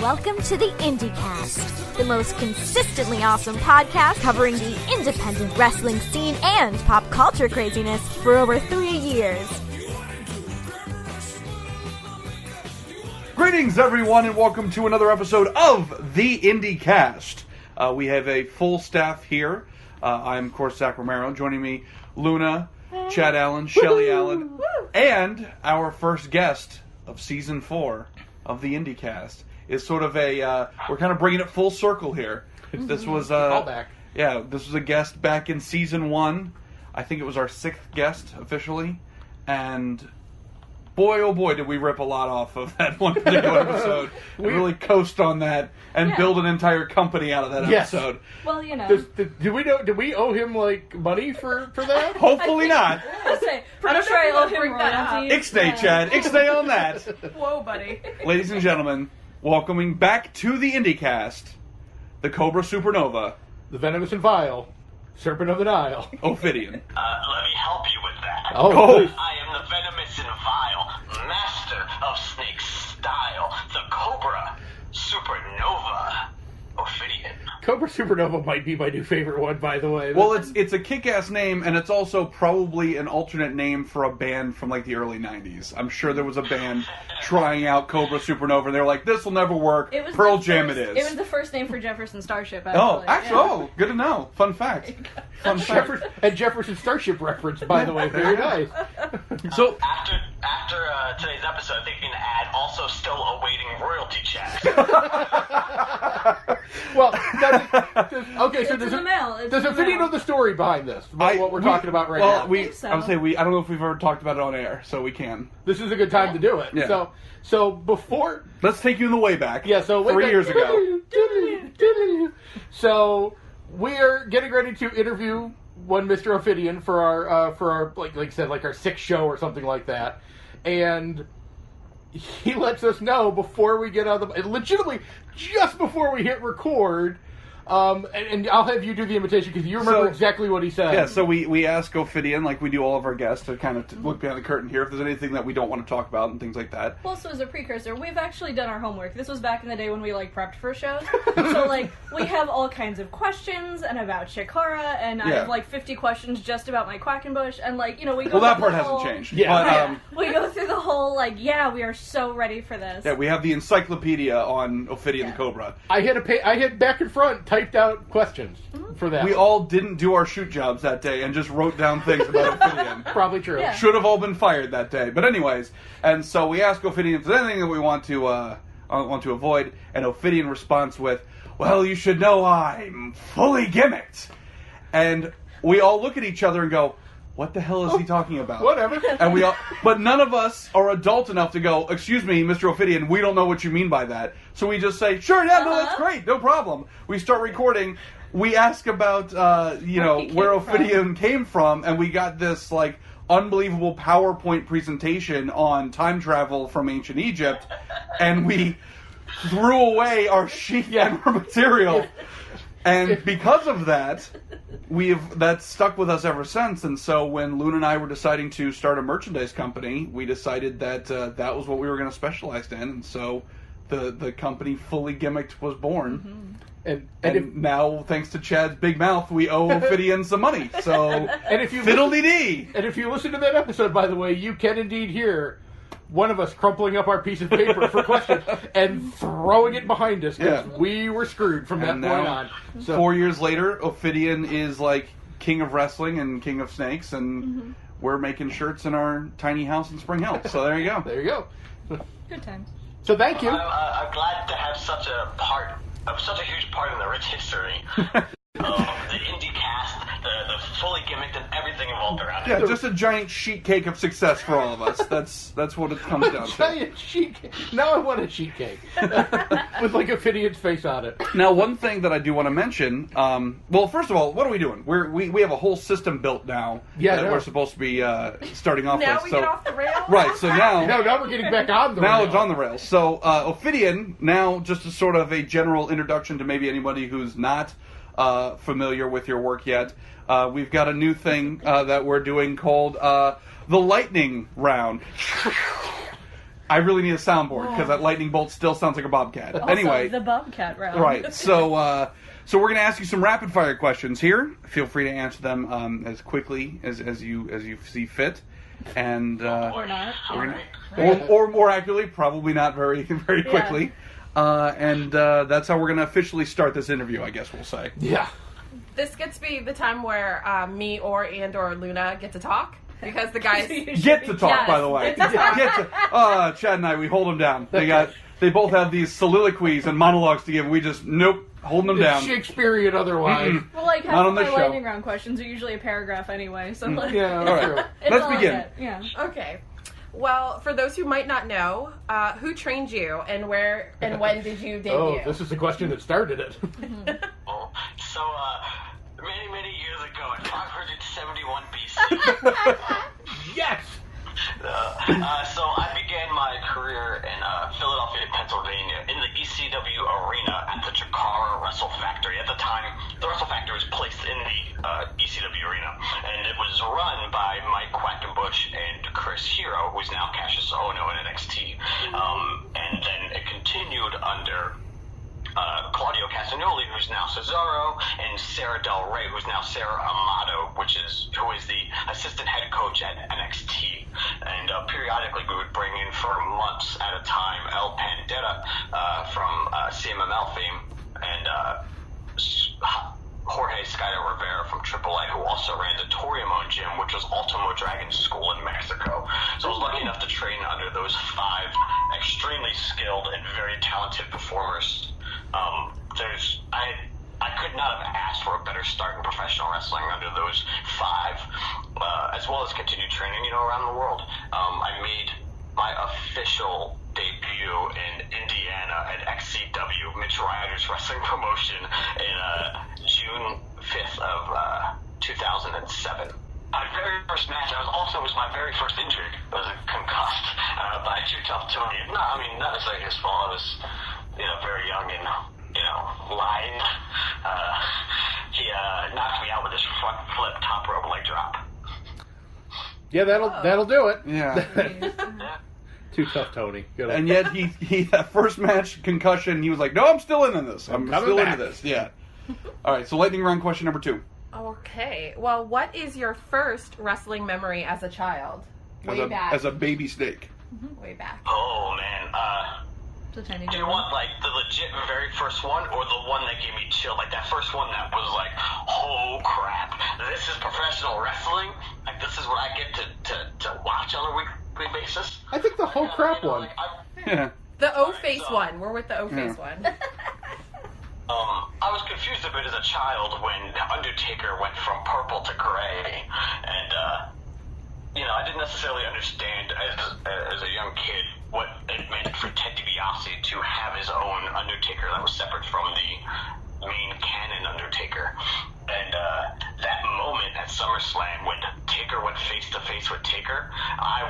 welcome to the IndyKast, the most consistently awesome podcast covering the independent wrestling scene and pop culture craziness for over 3 years. Greetings, everyone, and welcome to another episode of the IndyKast. We have a full staff here. I'm, of course, Zach Romero. Joining me, Luna, Chad Allen, Shelly Allen, and our first guest of Season 4 of the IndyKast is sort of a, we're kind of bringing it full circle here. This was callback. Yeah, this was a guest back in Season 1. I think it was our 6th guest, officially. And boy, oh boy, did we rip a lot off of that one particular episode. We really coast on that and build an entire company out of that episode. Well, you know. Do we owe him, like, money for that? Hopefully not. I'm sure I owe him royalties. Ixnay, Chad. Ixnay on that. Whoa, buddy. Ladies and gentlemen, welcoming back to the IndyKast, the Cobra Supernova, The Venomous and Vile, Serpent of the Nile, Ophidian. Let me help you with that. Oh. I am the Venomous and Vile, master of snake style, the Cobra Supernova, Ophidian. Cobra Supernova might be my new favorite one, by the way. Well, it's a kick-ass name, and it's also probably an alternate name for a band from, like, the early 90s. I'm sure there was a band trying out Cobra Supernova, and they're like, this will never work. Pearl Jam it is. It was the first name for Jefferson Starship, actually. Oh, good to know. Fun fact. Fun fact. And Jefferson Starship reference, by the way. Very nice. So After today's episode, they can add also still awaiting royalty checks. Well, does Ophidian know the story behind this? What we're talking about right now? I don't know if we've ever talked about it on air, so we can. This is a good time to do it. Yeah. So before... Let's take you in the way back. Yeah, so... 3 years ago. So, we're getting ready to interview one Mr. Ophidian for our like I said, like our 6th show or something like that. And he lets us know before we get out of the... Legitimately, just before we hit record... and I'll have you do the invitation because you remember exactly what he said. Yeah, so we ask Ophidian, like we do all of our guests, to kind of look behind the curtain here if there's anything that we don't want to talk about and things like that. Well, so as a precursor, we've actually done our homework. This was back in the day when we, prepped for shows. So, we have all kinds of questions and about Chikara, and I have, 50 questions just about Mike Quackenbush, and, we go Well, that part hasn't changed. Yeah. But, we go through the whole, we are so ready for this. Yeah, we have the encyclopedia on Ophidian the Cobra. I had back and front typed out questions for that. We all didn't do our shoot jobs that day and just wrote down things about Ophidian. Probably true. Yeah. Should have all been fired that day. But anyways, and so we ask Ophidian if there's anything that we want to avoid, and Ophidian responds with, "Well, you should know I'm fully gimmicked." And we all look at each other and go, what the hell is he talking about? Whatever. And but none of us are adult enough to go, "Excuse me, Mr. Ophidian, we don't know what you mean by that." So we just say, "Sure, yeah, no, that's great, no problem." We start recording. We ask about, where Ophidian came from, and we got this, unbelievable PowerPoint presentation on time travel from ancient Egypt, and we threw away our sheet and our material. And because of that, that's stuck with us ever since. And so when Luna and I were deciding to start a merchandise company, we decided that that was what we were going to specialize in. And so the company Fully Gimmicked was born. Mm-hmm. And now, thanks to Chad's big mouth, we owe Ophidian some money. So, and if you fiddle-dee-dee! And if you listen to that episode, by the way, you can indeed hear one of us crumpling up our piece of paper for questions and throwing it behind us because we were screwed from that point on. So, 4 years later, Ophidian is king of wrestling and king of snakes, and we're making shirts in our tiny house in Spring Hill. So there you go. There you go. Good times. So thank you. I'm glad to have such a huge part in the rich history of the IndyKast, the Fully Gimmicked, and everything involved around it. Yeah, just a giant sheet cake of success for all of us. That's what it comes down to. Giant sheet cake. Now I want a sheet cake with Ophidian's face on it. Now, one thing that I do want to mention. Well, first of all, what are we doing? We have a whole system built now that we're supposed to be starting off now with. We get off the rails? Right. So now we're getting back on the rails. Now it's on the rails. So Ophidian, now just as sort of a general introduction to maybe anybody who's not familiar with your work yet. We've got a new thing that we're doing called the lightning round. I really need a soundboard because that lightning bolt still sounds like a bobcat. Also, Anyway, the bobcat round. right. So we're going to ask you some rapid fire questions here. Feel free to answer them as quickly as you see fit, and Or not. or more accurately, probably not very very quickly. And that's how we're going to officially start this interview, I guess we'll say. Yeah. This gets to be the time where me or Luna get to talk. Because the guys Get to talk, by the way. Get to. Chad and I, we hold them down. They both have these soliloquies and monologues to give. We just holding them down. It's Shakespearean otherwise. Mm-mm. Well, like, half Not of on my this show. lightning round questions are usually a paragraph anyway, so like... Yeah, All that's right. true. it's Let's all I begin. get, Yeah. Okay. Well, for those who might not know, who trained you and where and when did you debut? Oh, this is the question that started it. So, many, many years ago, in 571 BC, Yes! so I began my career in Philadelphia, Pennsylvania, in the ECW arena at the Chikara Wrestle Factory. At the time, the Wrestle Factory was placed in the ECW arena, and it was run by Mike Quackenbush and Chris Hero, who's now Cassius Ohno in NXT. And then it continued under Claudio Castagnoli, who's now Cesaro, and Sarah Del Rey, who's now Sarah Amato, who is the assistant head coach at NXT. And periodically we would bring in for months at a time El Pandetta from CMML fame, and Jorge Skyler Rivera from AAA, who also ran the Toriumon Gym, which was Ultimo Dragon School in Mexico. So I was lucky enough to train under those 5 extremely skilled and very talented performers. I could not have asked for a better start in professional wrestling under those 5, as well as continued training, around the world. I made my official debut in Indiana at XCW, Mitch Ryder's wrestling promotion, in June 5th of 2007. My very first match, it was my very first injury. I was concussed by Too Tough Tony. No, I mean, not necessarily his fault. I was, very young and, lying. He knocked me out with his front flip top rope leg drop. Yeah, that'll do it. Yeah. Too tough, Tony. Good And yet he that first match concussion, he was like, "No, I'm still in this. I'm coming still back." into this." Yeah. All right. So lightning round question number 2. Okay. Well, what is your first wrestling memory as a child? Way back. As a baby snake. Way back. Oh, man. It's a tiny Do you want, the legit very first one, or the one that gave me chill? Like, that first one that was like, oh, crap, this is professional wrestling? Like, this is what I get to watch on a weekly basis? I think the whole crap one. Yeah. The O-face one. We're with the O-face one. I was confused a bit as a child when The Undertaker went from purple to gray, and, I didn't necessarily understand as a young kid what it meant for Ted DiBiase to have his own Undertaker that was separate from the main canon Undertaker. And that moment at SummerSlam when Taker went face to face with Taker, I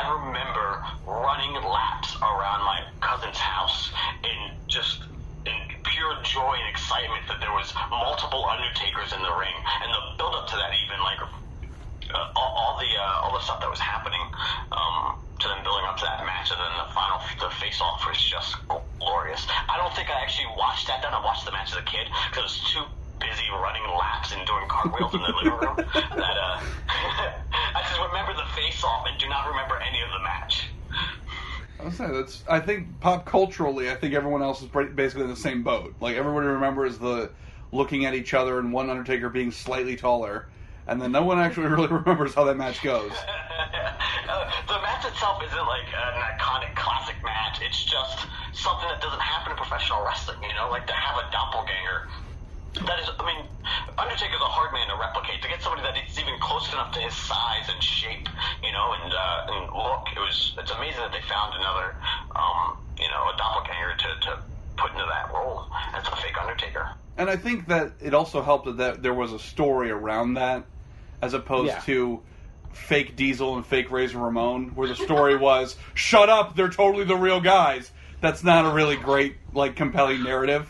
remember running laps around my cousin's house in pure joy and excitement that there was multiple Undertakers in the ring, and the build up to that, even all the stuff that was happening to them building up to that match, and then the face off was just glorious. I don't think I actually watched that then. I watched the match as a kid because I was too busy running laps and doing cartwheels in the living room that I just remember the face off and do not remember any of the match. I think pop culturally, I think everyone else is basically in the same boat. Like, everybody remembers the looking at each other and one Undertaker being slightly taller, and then no one actually really remembers how that match goes. The match itself isn't like an iconic classic match. It's just something that doesn't happen in professional wrestling, like to have a doppelganger. That is, Undertaker's a hard man to replicate. To get somebody that is even close enough to his size and shape, and look, it's amazing that they found another, a doppelganger to put into that role as a fake Undertaker. And I think that it also helped that there was a story around that, as opposed to fake Diesel and fake Razor Ramon, where the story was, shut up, they're totally the real guys. That's not a really great, compelling narrative.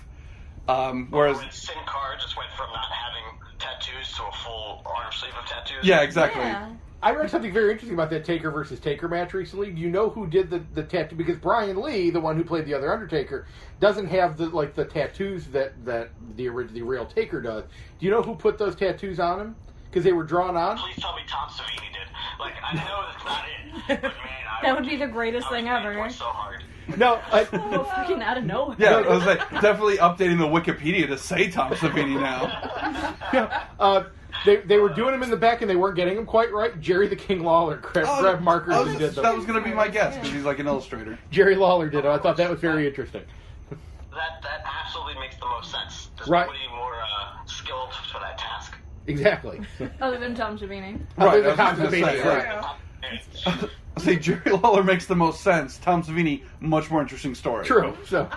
Whereas Sin Cara just went from not having tattoos to a full arm sleeve of tattoos. Yeah, exactly. Yeah. I read something very interesting about that Taker versus Taker match recently. Do you know who did the tattoo? Because Brian Lee, the one who played the other Undertaker, doesn't have the tattoos that the real Taker does. Do you know who put those tattoos on him? Because they were drawn on? Please tell me Tom Savini did. Like, I know that's not it, but man, that would be the greatest thing ever. So hard. No, fucking out of nowhere. Yeah, I was like, definitely updating the Wikipedia to say Tom Savini now. They were doing him in the back and they weren't getting him quite right. Jerry the King Lawler grabbed markers and did them. That was going to be my guess, because he's like an illustrator. Jerry Lawler did it. I thought that was very interesting. That absolutely makes the most sense. There's Right. nobody more skilled for that task. Exactly. Other than Tom Savini. Other than I Tom was just gonna Savini, say, right. See, Jerry Lawler makes the most sense. Tom Savini, much more interesting story. True. So,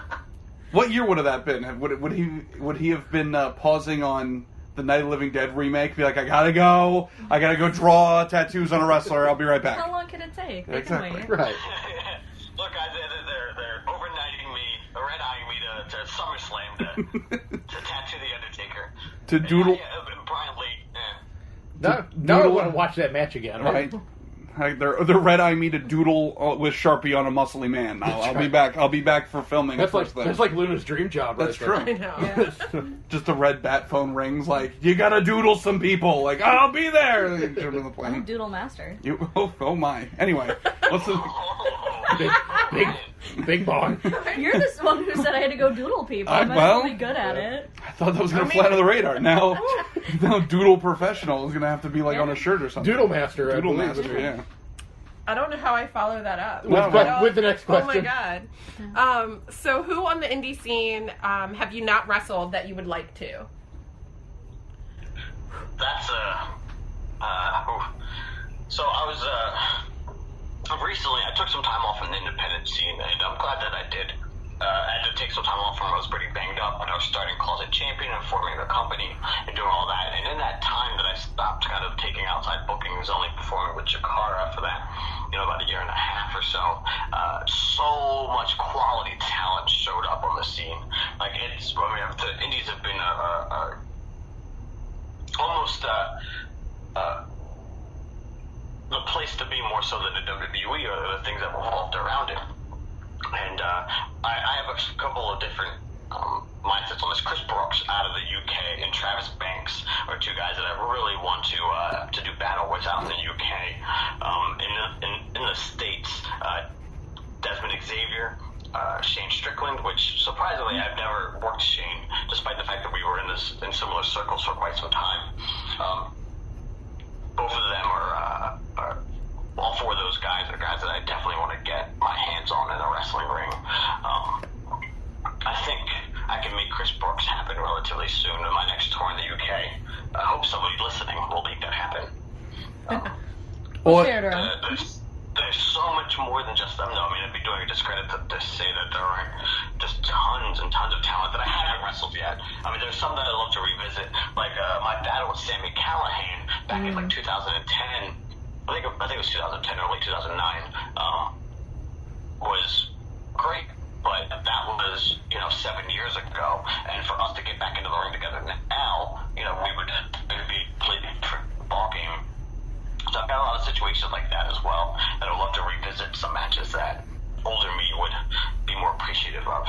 What year would have that been? Would he have been pausing on the Night of the Living Dead remake? Be like, I gotta go draw tattoos on a wrestler. I'll be right back. How long can it take? They Exactly. can wait. right. Look, guys, they're overnighting me, red-eyeing me to SummerSlam to tattoo the Undertaker. To doodle. Yeah, Brian Lee. Now I want to watch that match again. Right. They're red-eyeing me to doodle with Sharpie on a muscly man. I'll be back. I'll be back for filming. That's like Luna's dream job. That's true. I know. Just a red bat phone rings. Like, you gotta doodle some people. Like, I'll be there. They jump in the plane. Doodle master. Oh my. Anyway, what's the Big bong. You're the one who said I had to go doodle people. I'm really good at it. I thought that was gonna fly under the radar. Now, doodle professional is gonna have to be like on a shirt or something. Doodle master. Doodle master. Yeah. I don't know how I follow that up. With the next question. Oh my god. So who on the indie scene have you not wrestled that you would like to? That's so I was recently I took some time off in the independent scene, and I'm glad that I did. I had to take some time off when I was pretty banged up, when I was starting Closet Champion and forming the company and doing all that. And in that time that I stopped kind of taking outside bookings, only performing with Chikara for that, about a year and a half or so, so much quality talent showed up on the scene. Like, the indies have been almost the place to be, more so than the WWE or the things that revolved around it. And I have a couple of different mindsets on this. Chris Brooks out of the UK and Travis Banks are two guys that I really want to do battle with out in the UK. In the States, Desmond Xavier, Shane Strickland, which surprisingly I've never worked Shane, despite the fact that we were in similar circles for quite some time. Both of them are all four of those guys are guys that I definitely want to get my hands on in a wrestling ring. I think I can make Chris Brooks happen relatively soon in my next tour in the UK. I hope somebody listening will make that happen. There's so much more than just them, though. I mean, it'd be doing a discredit to say that there aren't just tons and tons of talent that I haven't wrestled yet. I mean, there's some that I'd love to revisit, like my battle with Sami Callihan back in like 2010. I think it was 2010 or late 2009, was great, but that was 7 years ago, and for us to get back into the ring together now, it would be a completely different ball game. So I've got a lot of situations like that as well, and I'd love to revisit some matches that older me would be more appreciative of.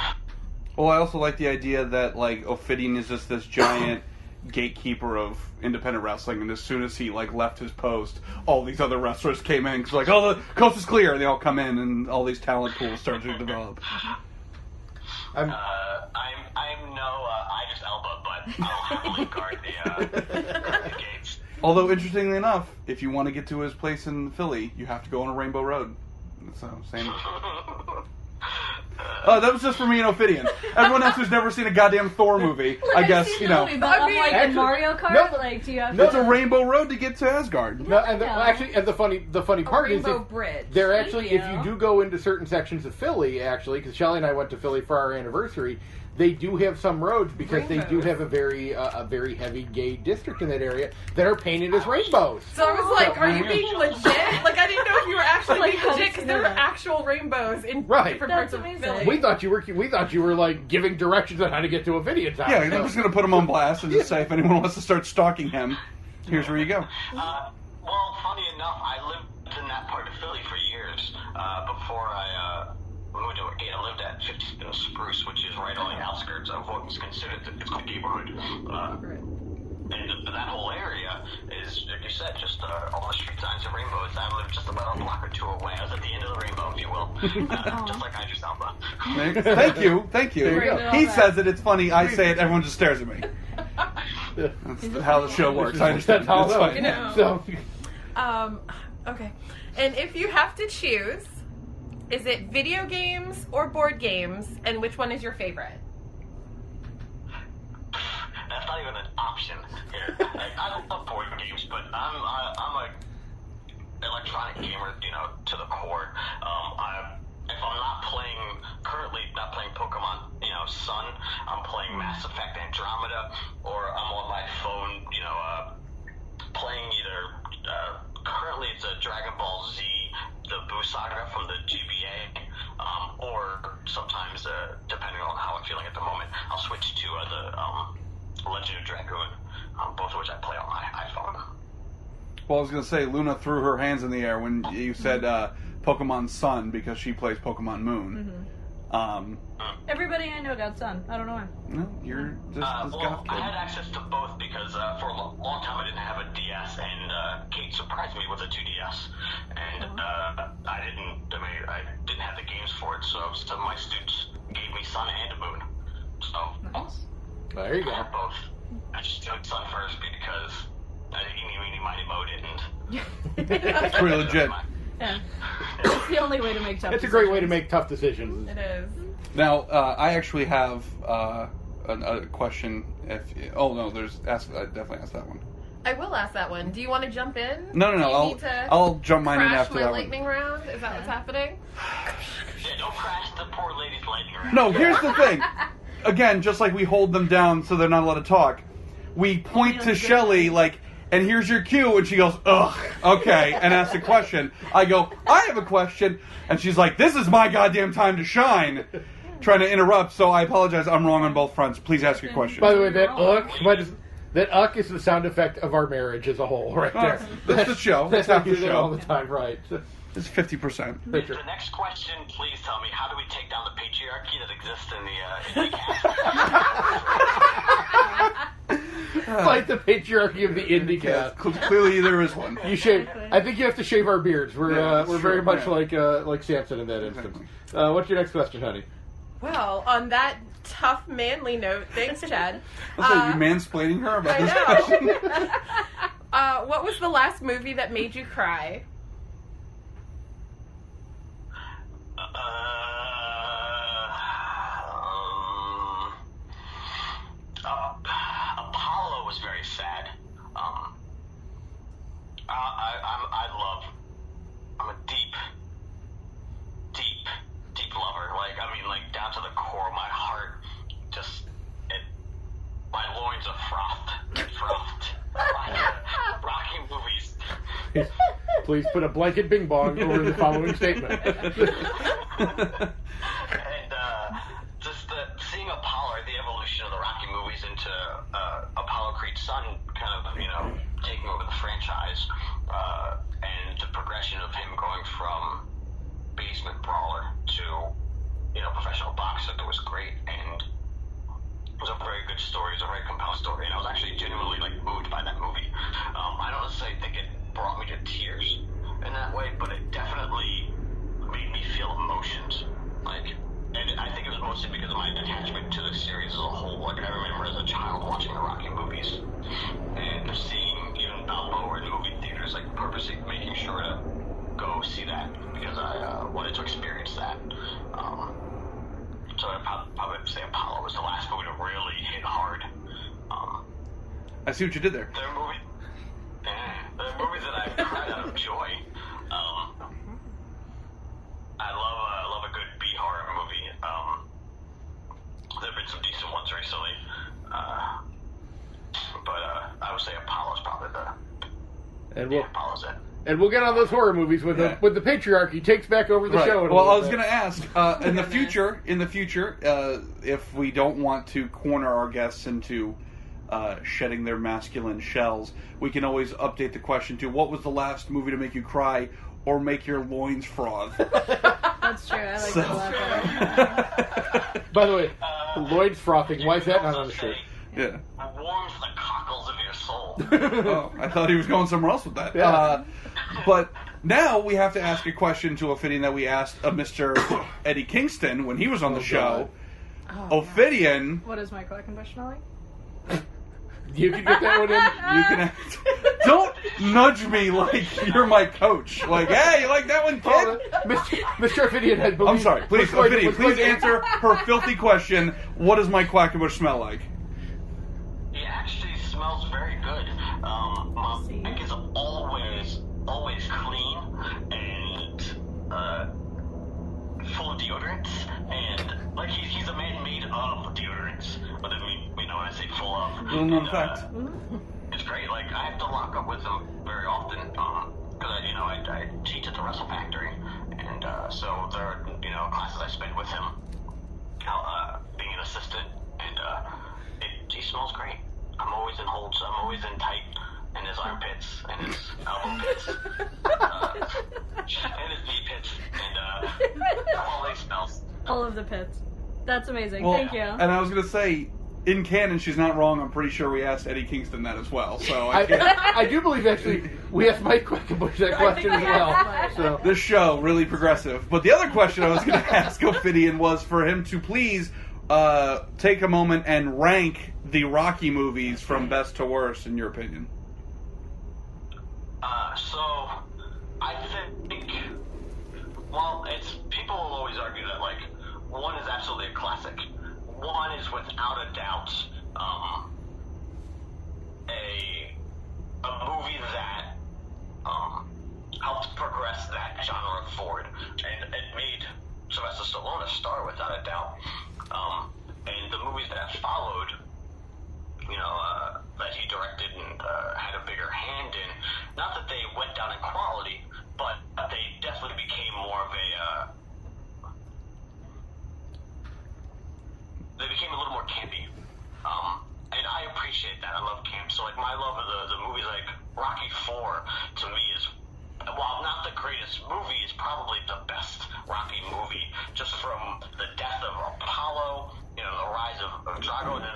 Well, I also like the idea that Ophidian is just this giant gatekeeper of independent wrestling, and as soon as he left his post, all these other wrestlers came in because oh, the coast is clear, and they all come in, and all these talent pools start to develop. I'm no Idris Elba, but I'll happily guard the gates. Although, interestingly enough, if you want to get to his place in Philly, you have to go on a Rainbow Road. So, same. That was just for me and Ophidian. Everyone else who's never seen a goddamn Thor movie, I guess, Movie, but in Mario Kart, do you have it's a Rainbow Road to get to Asgard. No, and the funny part is bridge. They're actually, if you do go into certain sections of Philly, actually, because Shelly and I went to Philly for our anniversary, they do have some roads because they do have a very heavy gay district in that area that are painted as rainbows. So I was like, are you being legit? I didn't know if you were actually being legit because there were actual rainbows in different parts of Philly. We thought you were giving directions on how to get to a video town. Yeah, I'm just going to put him on blast and just say if anyone wants to start stalking him, here's where you go. Well, funny enough, I lived in that part of Philly for years before I moved to Arcade. I lived at 15th Spruce, which is right on the outskirts of what was considered the neighborhood. And that whole area is, like you said, just all the street signs and rainbows. I lived just about a block or two away. I was at the end of the rainbow, if you will. Just like Idris Elba. Thank you. There you go. He says it, it's funny. I say it, everyone just stares at me. That's how the show works. I understand. That's how It's it fine. works. So, Okay. And if you have to choose, is it video games or board games, and which one is your favorite? That's not even an option here. I love board games, but I'm a electronic gamer, to the core. If I'm not currently not playing Pokemon, Sun, I'm playing Mass Effect Andromeda, or I'm on my phone, playing either, currently it's a Dragon Ball Z, the Buu Saga from the GBA, or sometimes, depending on how I'm feeling at the moment, I'll switch to the Legend of Dragoon, both of which I play on my iPhone. Well, I was going to say, Luna threw her hands in the air when you said Pokemon Sun because she plays Pokemon Moon. Everybody I know got Sun. I don't know why. No, you're just this goth kid. I had access to both because for a long time I didn't have a DS, and Kate surprised me with a 2DS, and I didn't have the games for it, so some of my students gave me Sun and Moon. So Nice. there you I go. had both. I just took Sun first because eeny, meeny, miny, mo didn't. It's pretty legit. Yeah. It's the only way to make tough It's a decisions. great way to make tough decisions. It is. Now, I actually have a question. I definitely asked that one. I will ask that one. Do you want to jump in? No. Do you need to I'll jump mine in crash after my that lightning round? Is that what's happening? Yeah, don't crash the poor lady's lightning round. No, here's the thing. Again, just like we hold them down so they're not allowed to talk, we point to Shelly and here's your cue, and she goes, ugh, okay, and asks a question. I go, I have a question, and she's like, this is my goddamn time to shine, trying to interrupt, so I apologize, I'm wrong on both fronts. Please ask your question. By the way, that is the sound effect of our marriage as a whole, right there. That's the show. That's That's how we half do the that all show. the time, right? It's 50%. The next question, please tell me, how do we take down the patriarchy that exists in the IndyKast? Fight the patriarchy of the IndyKast. Clearly, there is one. You shave. I think you have to shave our beards. We're Yeah, very sure, much yeah. like Samson in that instance. What's your next question, honey? Well, on that tough, manly note, thanks, Chad. You mansplaining her about this question? I know. What was the last movie that made you cry? Apollo was very sad. I'm a deep lover. Down to the core of my heart. My loins are frothed. Rocky movies. Please put a blanket bing bong over the following statement. And seeing Apollo, the evolution of the Rocky movies into Apollo Creed's son, kind of taking over the franchise, and the progression of him going from basement brawler to professional boxer, that was great, and it was a very good story. It was a very compelling story, and I was actually genuinely moved by that movie. I don't necessarily think it brought me to tears in that way, but it definitely made me feel emotions. And I think it was mostly because of my attachment to the series as a whole. I remember as a child watching the Rocky movies and seeing even Balboa in movie theaters, purposely making sure to go see that because I wanted to experience that. So I'd probably say Apollo was the last movie to really hit hard. I see what you did there. They're movies that I cried out of joy. I love a good B-horror movie. There have been some decent ones recently. But I would say Apollo's probably Apollo's it. And we'll get on those horror movies when the patriarchy takes back over the show. Well, I was going to ask in the future, if we don't want to corner our guests into shedding their masculine shells, we can always update the question to, what was the last movie to make you cry or make your loins froth? That's true. I like that a lot better. By the way, loins frothing, why is that not on the shirt? Yeah. Warms the cockles of your soul. Oh, I thought he was going somewhere else with that. Yeah. But now we have to ask a question to Ophidian that we asked Mr. Eddie Kingston when he was on the show. Ophidian... What is Mike Quackenbush smelling? You can get that one in. You can don't nudge me like you're my coach. Like, hey, you like that one, kid? Mr. Ophidian had believed... I'm sorry. Please, Ophidian, please answer her filthy question. What does Mike Quackenbush smell like? It actually smells very good. Mike is always clean and full of deodorants, and like he's a man made of deodorants. But I mean, when I say full of, it's great. Like I have to lock up with him very often because I teach at the Wrestle Factory, and so there are classes I spend with him, being an assistant, and he smells great. I'm always in holds. I'm always in tight. And his armpits, and his elbow pits, and his knee pits, and all these smells. All of the pits. That's amazing. Well, Thank you. And I was going to say, in canon, she's not wrong. I'm pretty sure we asked Eddie Kingston that as well. So I do believe, actually, we asked Mike Quackenbush that question as well. So this show, really progressive. But the other question I was going to ask Ophidian was for him to please take a moment and rank the Rocky movies from best to worst, in your opinion. So I think, well, people will always argue that like one is absolutely a classic. One is without a doubt a movie that helped progress that genre forward, and it made Sylvester Stallone a star without a doubt. And the movies that followed, that he directed and had a bigger hand in, not that they went down in quality, but they definitely became more of they became a little more campy. And I appreciate that. I love camp. So, like, my love of the movies like Rocky IV, to me, is, while not the greatest movie, is probably the best Rocky movie, just from the death of Apollo, the rise of Drago, and then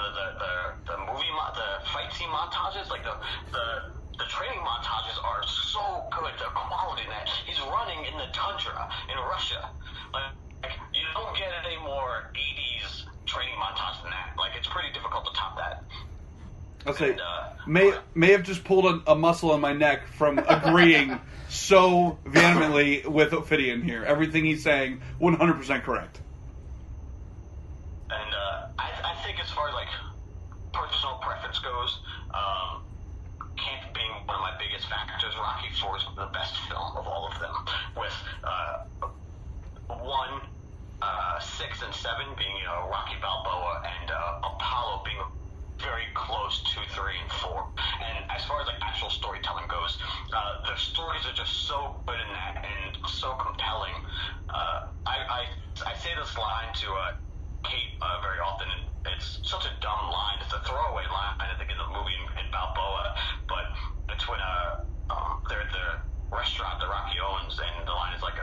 the movie, the fight scene montages, like the training montages are so good. The quality in that. He's running in the tundra in Russia. Like you don't get any more 80s training montage than that. Like it's pretty difficult to top that. I'll say, may have just pulled a muscle in my neck from agreeing so vehemently with Ophidian here. Everything he's saying, 100% correct. And I think as far as like personal preference goes, camp being one of my biggest factors, Rocky IV is the best film of all of them, with 1, 6, and 7 being Rocky Balboa, and Apollo being very close to 3 and 4. And as far as like actual storytelling goes, the stories are just so good in that and so compelling. I say this line to Kate very often, and it's such a dumb line. It's a throwaway line, I think, in the movie in Balboa, but it's when they're at the restaurant that Rocky owns, and the line is like,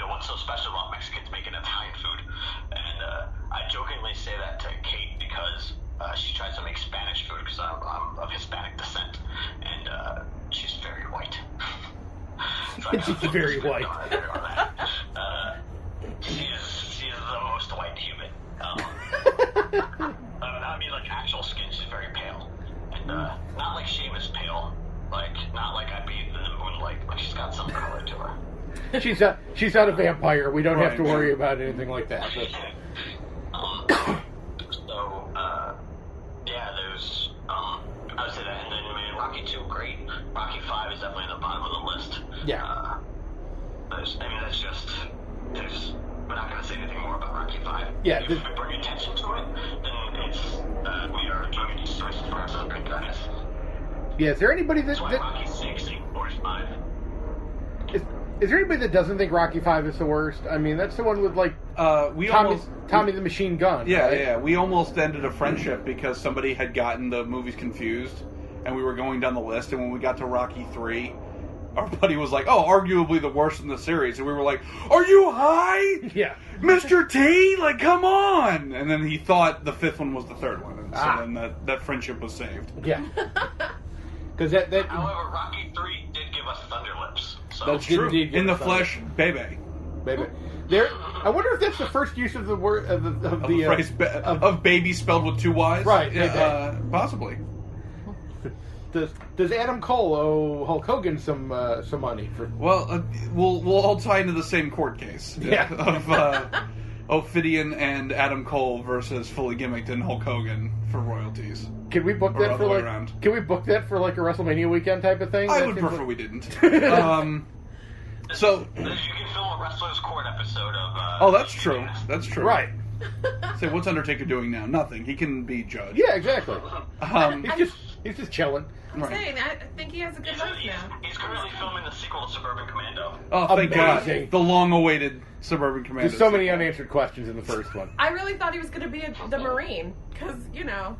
what's so special about Mexicans making Italian food? And I jokingly say that to Kate because she tries to make Spanish food because I'm of Hispanic descent, and she's very white. She's very white. She is the most white human. I mean, like actual skin, she's very pale, and not like Seamus pale, like not like I bathed in the moonlight. Like she's got some color to her. She's not a vampire. We don't have to worry about anything like that. There's I would say that, and then Rocky 2, great. Rocky 5 is definitely at the bottom of the list. Yeah. That's just we're not going to say anything more about Rocky 5. Yeah. If we bring attention to it, then it's we are doing a disservice for our good guys. Yeah. Is there anybody That's why Rocky 6 or 5? Is there anybody that doesn't think Rocky V is the worst? I mean, that's the one with, like, Tommy the Machine Gun. Yeah, right? yeah. We almost ended a friendship because somebody had gotten the movies confused, and we were going down the list, and when we got to Rocky III, our buddy was like, oh, arguably the worst in the series. And we were like, are you high? Yeah. Mr. T? Like, come on! And then he thought the fifth one was the third one. And so then that friendship was saved. Yeah. Because that However, Rocky 3 did give us Thunder Lips. So. That's true. In the flesh, baby. Baby. I wonder if that's the first use of the word of the phrase of baby spelled with two Y's. Right. Possibly. Does Adam Cole owe Hulk Hogan some money for? Well, we'll all tie into the same court case. Yeah. Of Ophidian and Adam Cole versus Fully Gimmicked and Hulk Hogan for royalties. Can we book that for like? Can we book that for like a WrestleMania weekend type of thing? I would prefer we didn't. So you can film a Wrestler's Court episode of. Oh, that's true. That's true. Right. Say, what's Undertaker doing now? Nothing. He can be judged. Yeah, exactly. He's just chilling. I'm saying, I think he has a good life now. He's currently filming the sequel to Suburban Commando. Oh, thank God. Amazing. The long-awaited Suburban Commando. There's so many unanswered questions in the first one. I really thought he was going to be the Marine, because, you know.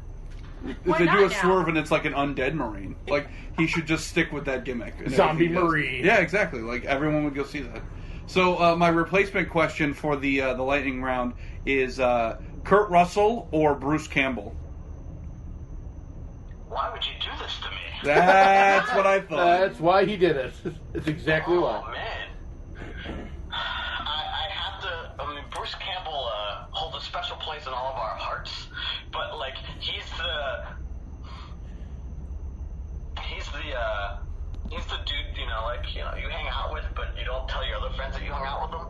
If they do a swerve and it's like an undead Marine, like, he should just stick with that gimmick. Zombie Marine. Yeah, exactly. Like, everyone would go see that. So, my replacement question for the lightning round is Kurt Russell or Bruce Campbell? Why would you do this to me? That's what I thought. That's why he did it. That's exactly why. Oh, man. I have to... I mean, Bruce Campbell holds a special place in all of our hearts, but, like, he's the dude, you know, like, you know, you hang out with, but you don't tell your other friends that you hung out with him.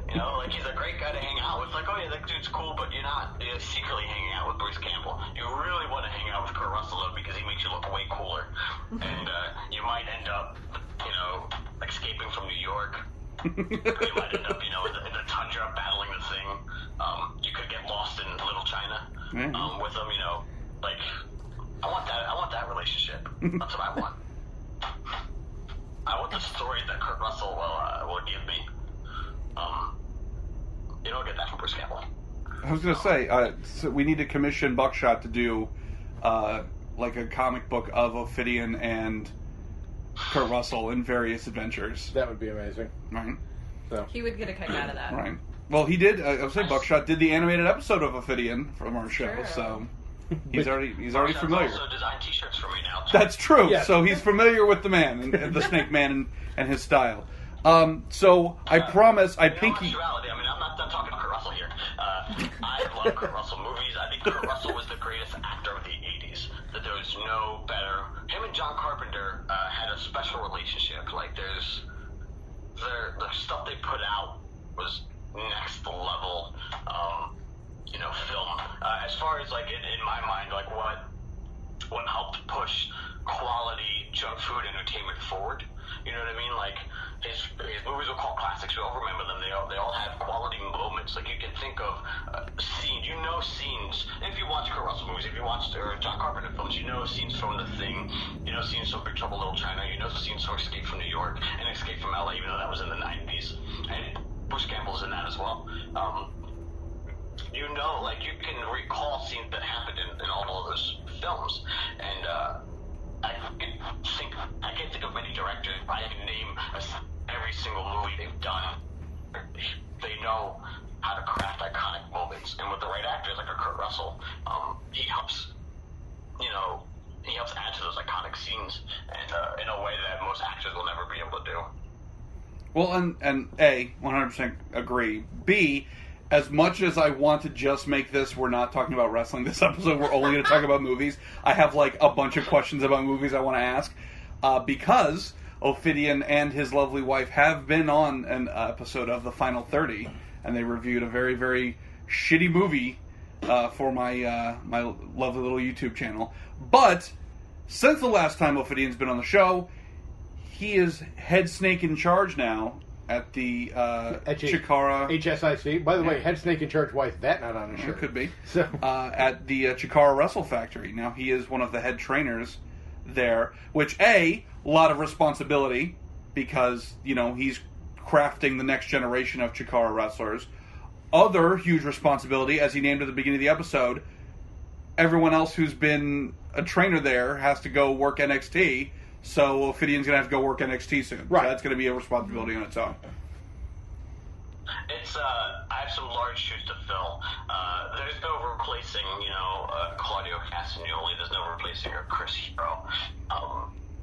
You know, like, he's a great guy to hang out with. Like, oh, yeah, that dude's cool, but you're not secretly hanging out with Bruce Campbell. You really want to hang out with Kurt Russell, though, because he makes you look way cooler. And you might end up, you know, escaping from New York. You might end up, you know, in the tundra battling the thing. You could get lost in Little China with him, you know. Like, I want that relationship. That's what I want. I want the story that Kurt Russell will give me. You don't get that from Bruce Campbell. I was going to say, so we need to commission Buckshot to do like a comic book of Ophidian and Kurt Russell in various adventures. That would be amazing. Right. So He would get a kick out of that. Right. Well, he did. I was saying Buckshot did the animated episode of Ophidian from our show, True. so he's already Buckshot's familiar. also designed T-shirts for me now. That's true. Yeah. So he's familiar with the man and the Snake Man and his style. So I promise I pinky. Actuality, I mean, I'm not talking about Kurt Russell here. I love Kurt Russell movies. I think Kurt Russell was the greatest actor of the 80s. That there was no better. Him and John Carpenter had a special relationship. Like, the stuff they put out was next level, you know, film. As far as, like, in my mind, like, what helped push quality junk food entertainment forward. You know what I mean? Like, his movies were called classics. We all remember them. They all have quality moments. Like, you can think of scenes. You know scenes. If you watch Kurt Russell movies, if you watch John Carpenter films, you know scenes from The Thing. You know scenes from Big Trouble in Little China. You know scenes from Escape from New York and Escape from LA, even though that was in the 90s. And Bruce Campbell's in that as well. You know, like, you can recall scenes that happened in all of those films. And I can't think of many directors. I can name every single movie they've done. They know how to craft iconic moments, and with the right actors like a Kurt Russell, he helps add to those iconic scenes, and in a way that most actors will never be able to do. Well, and A, 100% agree. B, as much as I want to just make this, we're not talking about wrestling this episode, we're only going to talk about movies. I have, like, a bunch of questions about movies I want to ask. Because Ophidian and his lovely wife have been on an episode of The Final 30, and they reviewed a very, very shitty movie for my my lovely little YouTube channel. But since the last time Ophidian's been on the show, he is head snake in charge now at the Chikara HSIC. By the way, head snake in charge. Why is that not on a shirt? It could be. So at the Chikara Wrestle Factory. Now he is one of the head trainers there, which a lot of responsibility because, you know, he's crafting the next generation of Chikara wrestlers. Other huge responsibility, as he named at the beginning of the episode, everyone else who's been a trainer there has to go work NXT, so Ophidian's going to have to go work NXT soon. Right. So that's going to be a responsibility on its own. It's, I have some large shoes to fill. There's no replacing, Claudio Castagnoli. There's no replacing Chris Hero.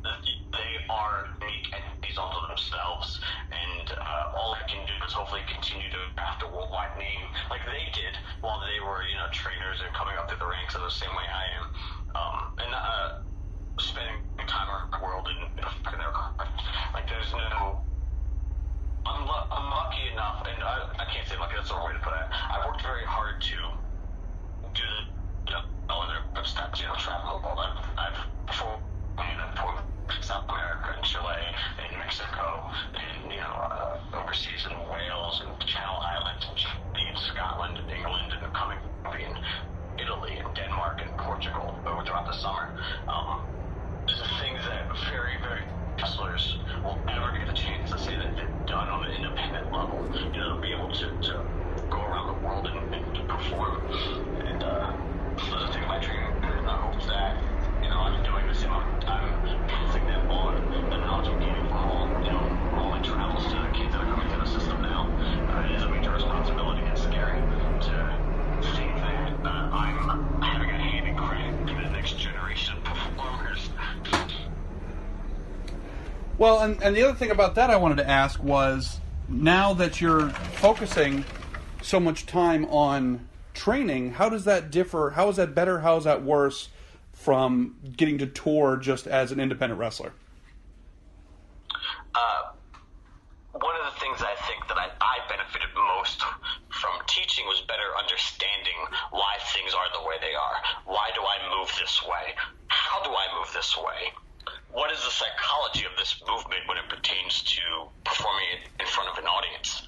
They are unique entities unto themselves, and all I can do is hopefully continue to craft a worldwide name like they did while they were, trainers and coming up through the ranks in the same way I am. And spending time around the world and their like there's no. I'm lucky enough, and I can't say lucky, that's the wrong way to put it. I worked very hard to do the other steps, travel all that. I've South America and Chile and Mexico and overseas in Wales and Channel Islands and Scotland and England and coming in Italy and Denmark and Portugal over throughout the summer. These are things that very, very wrestlers will never get the chance to say that they've done on an independent level. To be able to go around the world and to perform. And those are things my training, and I hope that I'm doing the same amount of time passing them on, the knowledge I'm gaining from all my travels to the kids that are coming through the system now. It is a major responsibility. It's scary to think that I'm having a hand in creating the next generation of performers. Well, and the other thing about that I wanted to ask was, now that you're focusing so much time on training, how does that differ? How is that better? How is that worse from getting to tour just as an independent wrestler? One of the things I think that I benefited most from teaching was better understanding why things are the way they are. Why do I move this way? How do I move this way? What is the psychology of this movement when it pertains to performing it in front of an audience?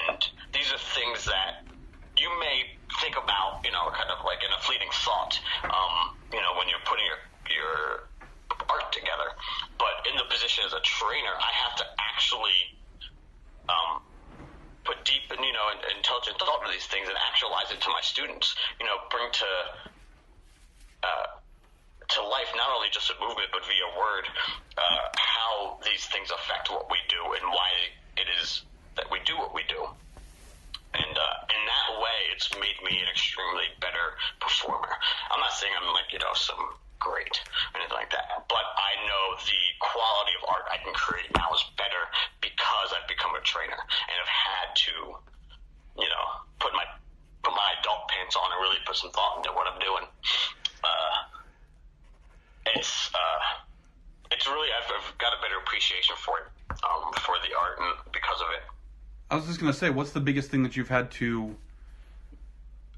And these are things that you may think about, kind of like in a fleeting thought, when you're putting your art together. But in the position as a trainer, I have to actually put deep and, intelligent thought into these things and actualize it to my students, bring to life not only just a movement but via word how these things affect what we do and why it is that we do what we do. And in that way, it's made me an extremely better performer. I'm not saying I'm like, some great or anything like that, but I know the quality of art I can create now is better because I've become a trainer and have had to, put my adult pants on and really put some thought into what I'm doing. It's really, I've got a better appreciation for it, for the art, and because of it. I was just going to say, what's the biggest thing that you've had to...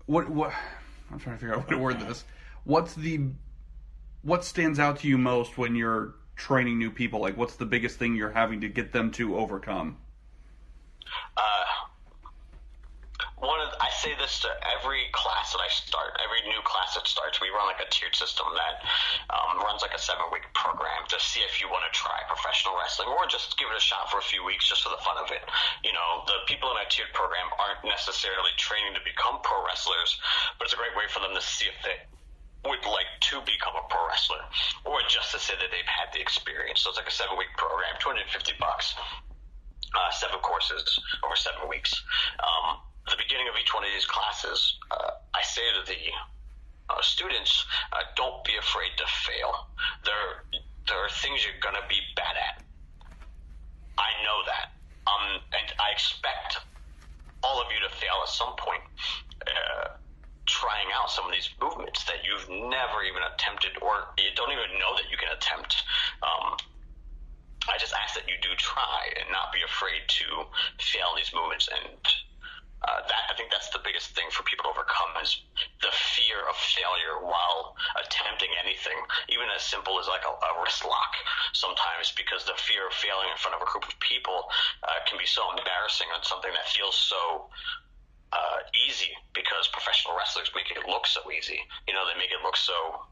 What? I'm trying to figure out how to word this. What stands out to you most when you're training new people? Like, what's the biggest thing you're having to get them to overcome? I say this to every class that I start, every new class that starts. We run like a tiered system that runs like a 7-week program to see if you want to try professional wrestling or just give it a shot for a few weeks just for the fun of it. The people in our tiered program aren't necessarily training to become pro wrestlers, but it's a great way for them to see if they would like to become a pro wrestler or just to say that they've had the experience. So it's like a 7-week program, $250, 7 courses over 7 weeks. At the beginning of each one of these classes, I say to the students, don't be afraid to fail. There are things you're going to be bad at. I know that. And I expect all of you to fail at some point trying out some of these movements that you've never even attempted or you don't even know that you can attempt. I just ask that you do try and not be afraid to fail these movements. And I think that's the biggest thing for people to overcome is the fear of failure while attempting anything, even as simple as like a wrist lock sometimes, because the fear of failing in front of a group of people can be so embarrassing on something that feels so easy, because professional wrestlers make it look so easy. They make it look so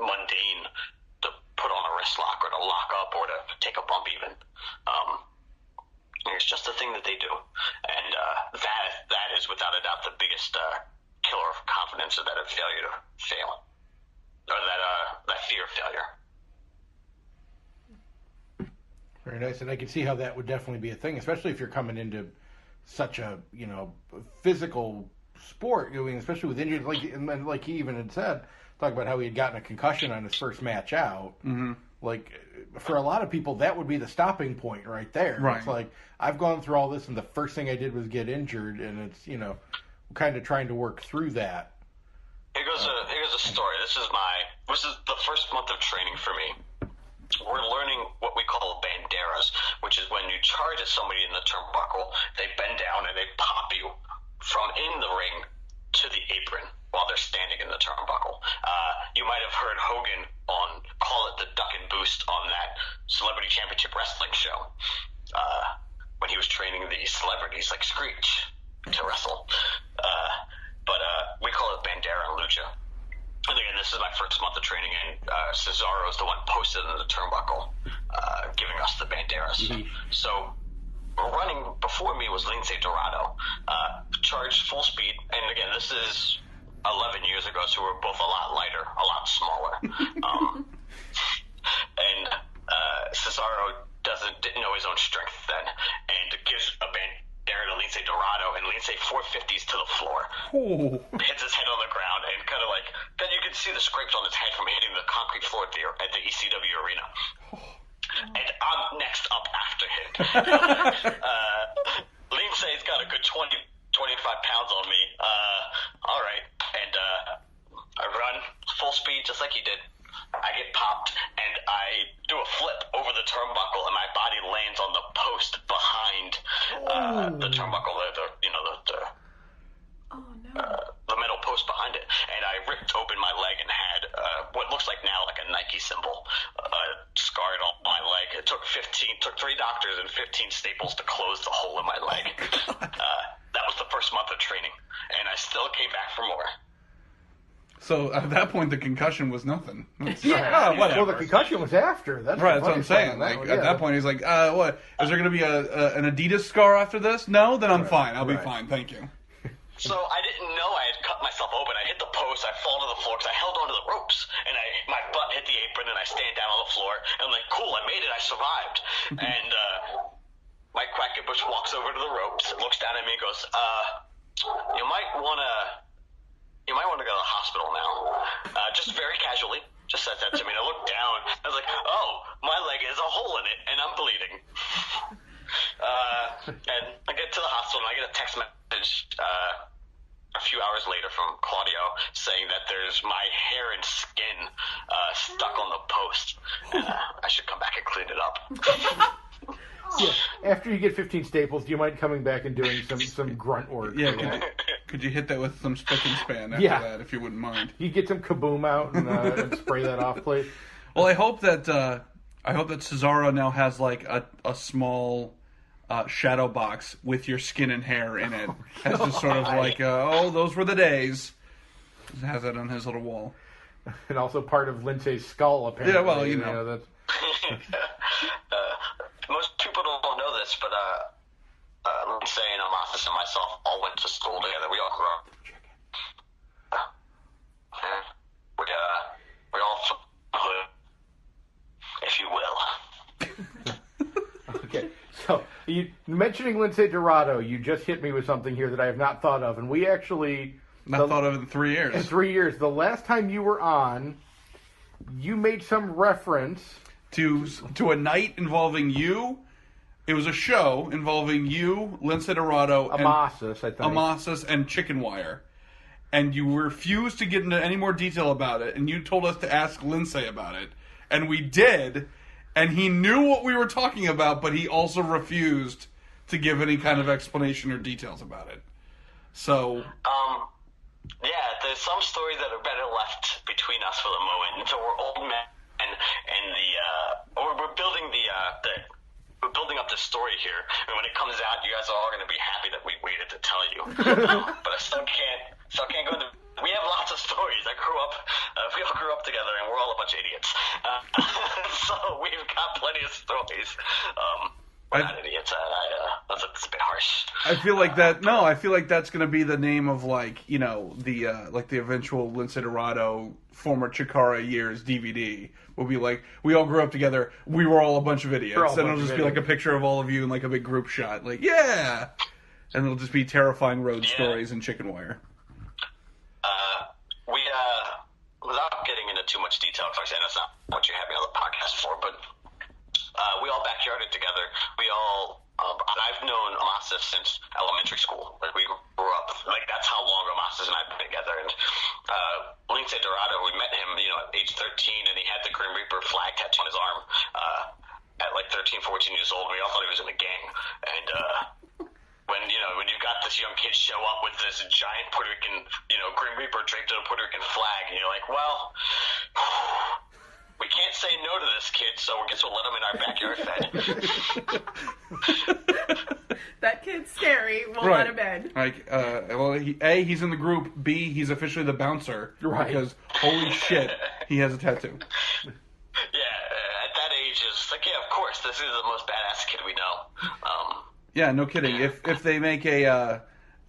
mundane to put on a wrist lock or to lock up or to take a bump even. that they do, and that is without a doubt the biggest killer of confidence, or that of failure to fail, or that fear of failure. Very nice, and I can see how that would definitely be a thing, especially if you're coming into such a physical sport, especially with injuries. Like he even had said, talk about how he had gotten a concussion on his first match out. Mm-hmm. Like, for a lot of people, that would be the stopping point right there. Right. It's like, I've gone through all this, and the first thing I did was get injured, and it's, kind of trying to work through that. Here's a story. This is the first month of training for me. We're learning what we call banderas, which is when you charge at somebody in the turnbuckle, they bend down and they pop you from in the ring to the apron while they're standing in the turnbuckle. You might have heard Hogan call it the duck and boost on that Celebrity Championship Wrestling show when he was training the celebrities like Screech to wrestle. But we call it bandera and lucha. And again, this is my first month of training, and Cesaro is the one posted in the turnbuckle, giving us the banderas. Mm-hmm. So running before me was Lince Dorado, charged full speed. And again, this is 11 years ago, so we're both a lot lighter, a lot smaller. And Cesaro didn't know his own strength then, and gives a bandera to Lince Dorado, and Lince 450s to the floor. Oh. Hits his head on the ground, and kind of like, then you can see the scrapes on his head from hitting the concrete floor there at the ECW arena. And I'm next up after him. Lince's got a good 25 pounds on me. All right. And I run full speed just like he did. I get popped, and I do a flip over the turnbuckle, and my body lands on the post behind the turnbuckle, the metal post behind it, and I ripped open my leg and had what looks like now like a Nike symbol scarred on my leg. It took 3 doctors and 15 staples to close the hole in my leg. That was the first month of training, and I still came back for more. So at that point, the concussion was nothing. Yeah. Well, the concussion was after. That's what I'm saying. At that point, he's like, "What? Is there going to be an Adidas scar after this? No, then I'm fine. I'll be fine. Thank you." So I didn't know I had cut myself open. I hit the post. I fall to the floor because I held onto the ropes, and my butt hit the apron, and I stand down on the floor. And I'm like, "Cool, I made it. I survived." And Mike Quackenbush walks over to the ropes, looks down at me, and goes, "You might want to go to the hospital now." Just very casually, just said that to me. And I looked down. I was like, "Oh, my leg has a hole in it, and I'm bleeding." And I get to the hospital, and I get a text message a few hours later from Claudio saying that there's my hair and skin stuck on the post. And I should come back and clean it up. Yeah. After you get 15 staples, do you mind coming back and doing some grunt work? Yeah. Could you hit that with some spick and span after that, if you wouldn't mind? You get some kaboom out and spray that off, please. Well, I hope that Cesaro now has like a small shadow box with your skin and hair in it, as just sort of like, those were the days. He has that on his little wall, and also part of Lince's skull, apparently. Yeah, well, you know that's. Most people don't know this, but Lince and Amasis and myself all went to school together. We all grew up. We all, if you will. Okay, so mentioning Lince Dorado, you just hit me with something here that I have not thought of, and we actually thought of it in 3 years. In 3 years, the last time you were on, you made some reference to a night involving you. It was a show involving you, Lince Dorado, Amasis, and Chicken Wire. And you refused to get into any more detail about it, and you told us to ask Lince about it. And we did, and he knew what we were talking about, but he also refused to give any kind of explanation or details about it. So... yeah, there's some stories that are better left between us for the moment. So we're old men, and we're building we're building up this story here, and when it comes out, you guys are all going to be happy that we waited to tell you. But I still can't go into. We have lots of stories. We all grew up together, and we're all a bunch of idiots. So we've got plenty of stories. We're not idiots. That's a bit harsh. I feel like that. No, I feel like that's going to be the name of the eventual Lince Dorado former Chikara years DVD. Will be like, we all grew up together. We were all a bunch of idiots, and it'll just be like a picture of all of you in like a big group shot. Like, yeah, and it'll just be terrifying road stories and chicken wire. Without getting into too much detail, because I know that's not what you have me on the podcast for, but we all backyarded together. We all, and I've known Amasis since elementary school. Like, we grew up, like, that's how long Amasis and I have been together. And Lince Dorado, we met him, at age 13, and he had the Grim Reaper flag tattoo on his arm at like 13, 14 years old. We all thought he was in a gang. And when you got this young kid show up with this giant Puerto Rican, Grim Reaper draped in a Puerto Rican flag, and you're like, well, we can't say no to this kid, so I guess we'll let him in our backyard fed. That kid's scary. We'll let him in. Like, he's in the group. B, he's officially the bouncer. Right. Because, holy shit, he has a tattoo. Yeah, at that age, it's like, yeah, of course, this is the most badass kid we know. Yeah, no kidding. If they make a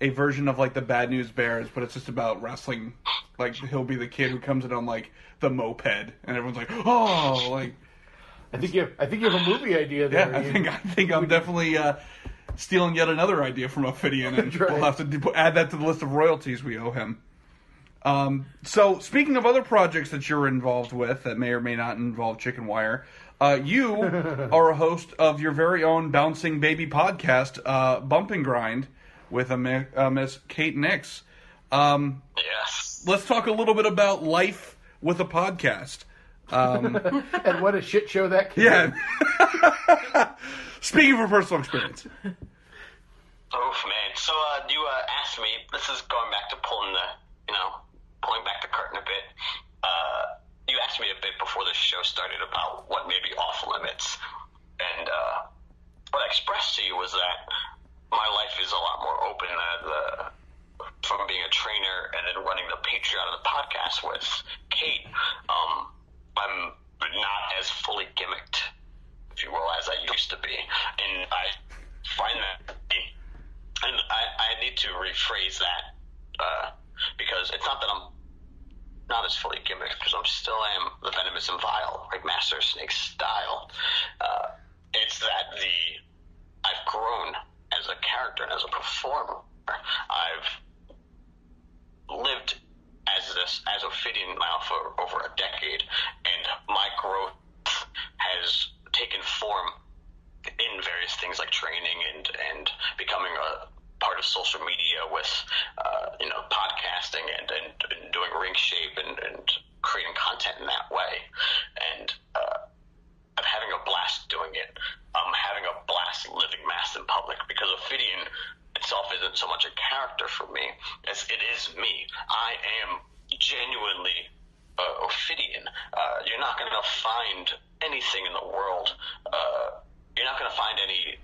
version of like the Bad News Bears, but it's just about wrestling, like he'll be the kid who comes in on like the moped, and everyone's like, oh, like. I think you have a movie idea there. Yeah, I think I'm definitely stealing yet another idea from Ophidian, and right. We'll have to add that to the list of royalties we owe him. So, speaking of other projects that you're involved with that may or may not involve chicken wire, you are a host of your very own Bouncing Baby podcast, Bump and Grind, with Miss Kate Nix. Yes. Let's talk a little bit about life with a podcast. And what a shit show that can be. Yeah. Speaking from personal experience. Oh, man. So, you asked me, this is going back to pulling back the curtain a bit. You asked me a bit before the show started about what may be off limits. And what I expressed to you was that my life is a lot more open from being a trainer and then running the Patreon of the podcast with Kate. I'm not as fully gimmicked, if you will, as I used to be. And I find that, and I need to rephrase that, because it's not that I'm not as fully gimmicked, because I still am the venomous and vile, like Master Snake style. It's that I've grown as a character and as a performer. I've lived as Ophidian now for over a decade, and my growth has taken form in various things like training and becoming a part of social media with podcasting and doing ring shape and creating content in that way. And I'm having a blast doing it. I'm having a blast living masked in public, because Ophidian itself isn't so much a character for me as it is me. I am genuinely Ophidian. You're not going to find anything in the world. You're not going to find any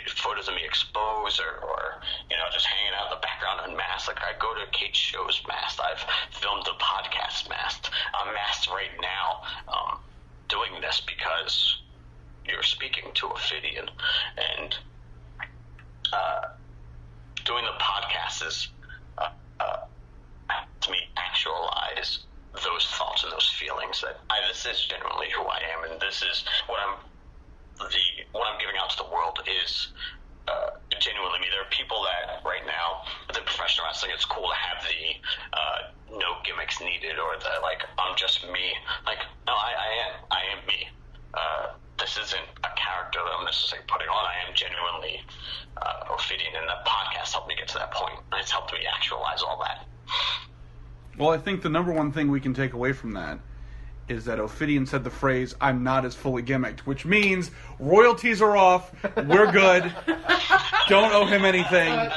photos of me exposed or just hanging out in the background unmasked. Like, I go to Kate's shows masked. I've filmed the podcast masked. I'm masked right now doing this because you're speaking to Ophidian. And doing the podcast is to me actualize those thoughts and those feelings that this is genuinely who I am, and this is what I'm giving out to the world is genuinely me. There are people that right now within professional wrestling, it's cool to have the no gimmicks needed, or the like, I'm just me. Like, no, I am me. This isn't a character that I'm necessarily putting on. I am genuinely Ophidian, and the podcast helped me get to that point, and it's helped me actualize all that. Well, I think the number one thing we can take away from that is that Ophidian said the phrase, "I'm not as fully gimmicked," which means royalties are off, we're good, don't owe him anything,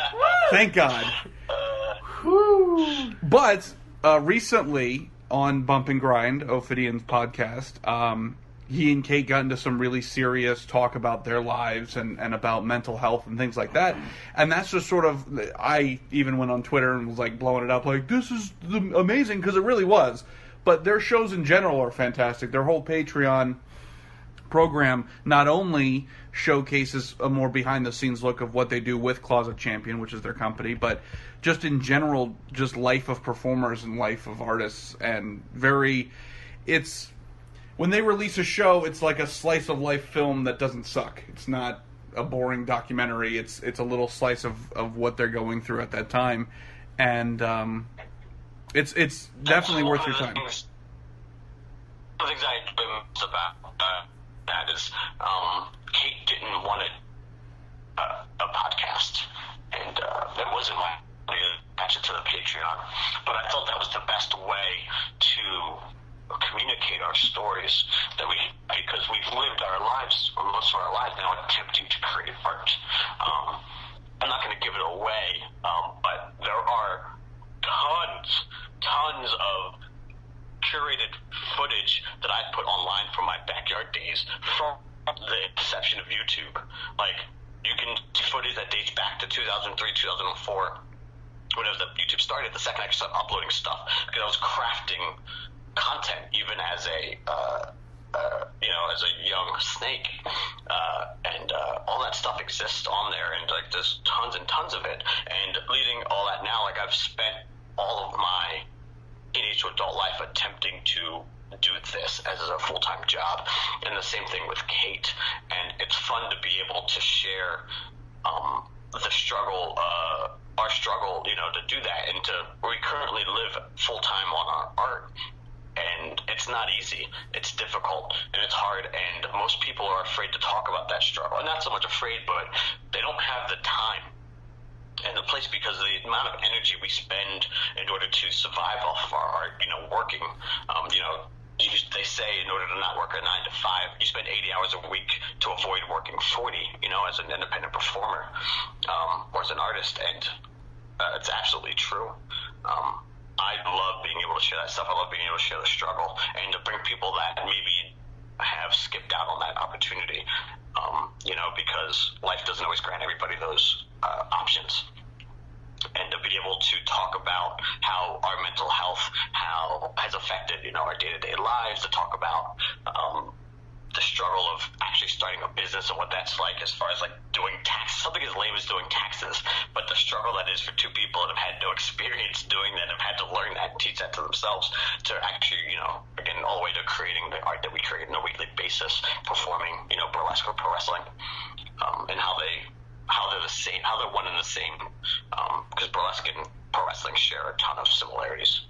thank God. But recently, on Bump and Grind, Ophidian's podcast, he and Kate got into some really serious talk about their lives and about mental health and things like that. And that's just sort of, I even went on Twitter and was like blowing it up like, this is amazing, because it really was. But their shows in general are fantastic. Their whole Patreon program not only showcases a more behind-the-scenes look of what they do with Closet Champion, which is their company, but just in general, just life of performers and life of artists, and it's when they release a show, it's like a slice of life film that doesn't suck. It's not a boring documentary. It's a little slice of what they're going through at that time, and it's definitely worth your time. The things I enjoy most about that is Kate didn't want a podcast, and it wasn't my idea to attach it to the Patreon, but I thought that was the best way to communicate our stories that because we've lived our lives, or most of our lives now, attempting to create art. I'm not going to give it away, but there are tons of curated footage that I put online from my backyard days from the inception of YouTube. Like, you can see footage that dates back to 2003, 2004, whenever the YouTube started, the second I started uploading stuff, because I was crafting content even as a as a young snake, and all that stuff exists on there, and like there's tons and tons of it. And leading all that now, like I've spent all of my teenage to adult life attempting to do this as a full-time job, and the same thing with Kate. And it's fun to be able to share the struggle, our struggle, to do that, and we currently live full-time on our art. And it's not easy. It's difficult, and it's hard, and most people are afraid to talk about that struggle. And not so much afraid, but they don't have the time and the place, because of the amount of energy we spend in order to survive off of our art, working. They say in order to not work a 9 to 5, you spend 80 hours a week to avoid working 40, as an independent performer, or as an artist, and it's absolutely true. I love being able to share that stuff. I love being able to share the struggle and to bring people that maybe have skipped out on that opportunity, because life doesn't always grant everybody those options. And to be able to talk about how our mental health has affected, our day-to-day lives, to talk about the struggle of actually starting a business and what that's like, as far as like doing taxes, something as lame as doing taxes, but the struggle that is for two people that have had no experience doing that, have had to learn that and teach that to themselves, to actually, again, all the way to creating the art that we create on a weekly basis, performing, burlesque or pro wrestling, and how they're the same, how they're one and the same, because burlesque and pro wrestling share a ton of similarities.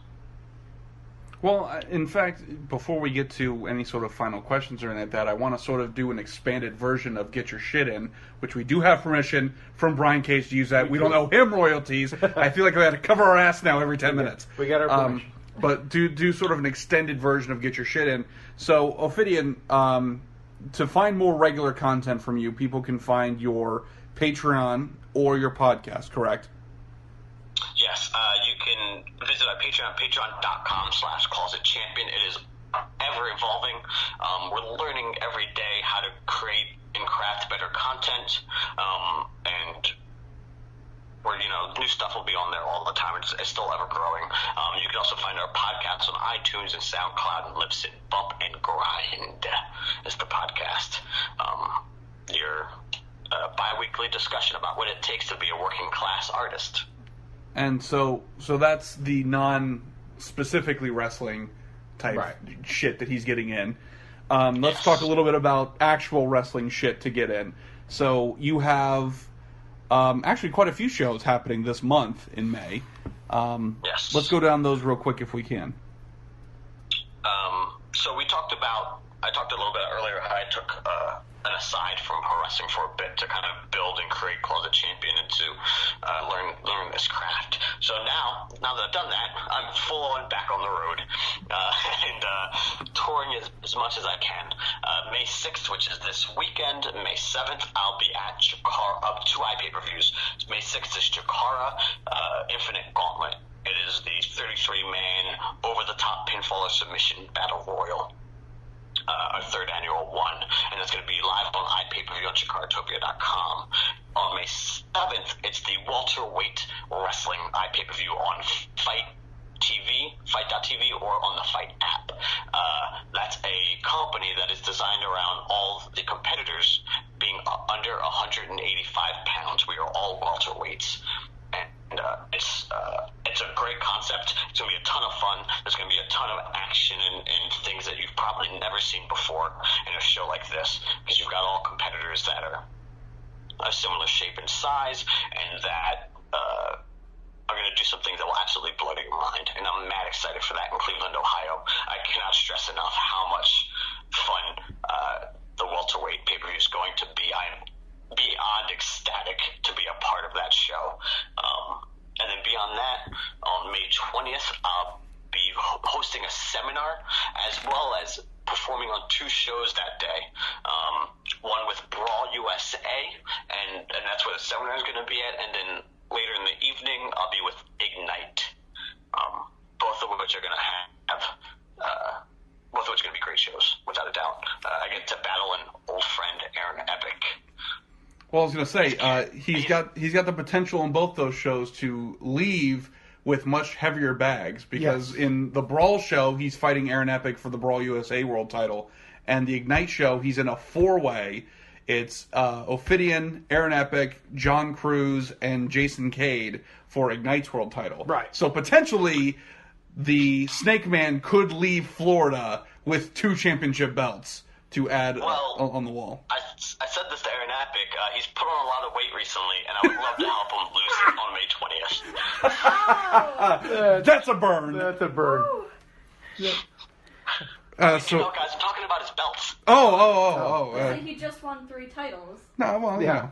Well, in fact, before we get to any sort of final questions or anything like that, I want to sort of do an expanded version of Get Your Shit In, which we do have permission from Brian Case to use that. We don't owe him royalties. I feel like we have to cover our ass now every 10 minutes. We got our permission. But do sort of an extended version of Get Your Shit In. So, Ophidian, to find more regular content from you, people can find your Patreon or your podcast, correct? Yes, you can visit our Patreon, patreon.com/closetchampion. It is ever evolving. We're learning every day how to create and craft better content, and new stuff will be on there all the time. It's still ever growing. You can also find our podcasts on iTunes and SoundCloud and Libsyn. Bump and Grind is the podcast. Your bi-weekly discussion about what it takes to be a working class artist. And so that's the non-specifically wrestling type shit that he's getting in. Let's talk a little bit about actual wrestling shit to get in. So you have actually quite a few shows happening this month in May. Yes. Let's go down those real quick if we can. So I talked a little bit earlier how I took an aside from pro wrestling for a bit to kind of build and create Closet Champion and to learn this craft. So now that I've done that, I'm full on back on the road and touring as much as I can. May 6th, which is this weekend, May 7th, I'll be at Chikara, 2 pay-per-views. May 6th is Chikara, Infinite Gauntlet. It is the 33-man over-the-top pinfall or submission battle royal. Our 3rd annual one, and it's going to be live on iPay-per-view on ChikaraTopia.com. On May 7th, it's the welterweight wrestling iPay-per-view on Fight.tv or on the Fight app. that's a company that is designed around all the competitors being under 185 pounds. We are all welterweights. And it's a great concept. It's going to be a ton of fun. There's going to be a ton of action and things that you've probably never seen before in a show like this, because you've got all competitors that are a similar shape and size, and that are going to do some things that will absolutely blow your mind. And I'm mad excited for that in Cleveland, Ohio. I cannot stress enough how much fun the welterweight pay-per-view is going to be. I'm beyond ecstatic to be a part of that show. And then beyond that, on May 20th, I'll be hosting a seminar as well as performing on 2 shows that day. One with Brawl USA, and that's where the seminar is going to be at. And then later in the evening, I'll be with Ignite, both of which are going to have both of which are going to be great shows, without a doubt. I get to battle an old friend, Aaron Epic. Well, I was going to say, he's got the potential in both those shows to leave with much heavier bags, because in the Brawl show, he's fighting Aaron Epic for the Brawl USA World title, and the Ignite show, he's in a 4-way. It's Ophidian, Aaron Epic, John Cruz, and Jason Cade for Ignite's world title. Right. So potentially, the Snake Man could leave Florida with 2 championship belts to add on the wall. I said this to Aaron Epic. He's put on a lot of weight recently, and I would love to help him lose it on May 20th. That's a burn. That's a burn. You know, guys, I'm talking about his belts. He just won 3 titles. No, well, yeah.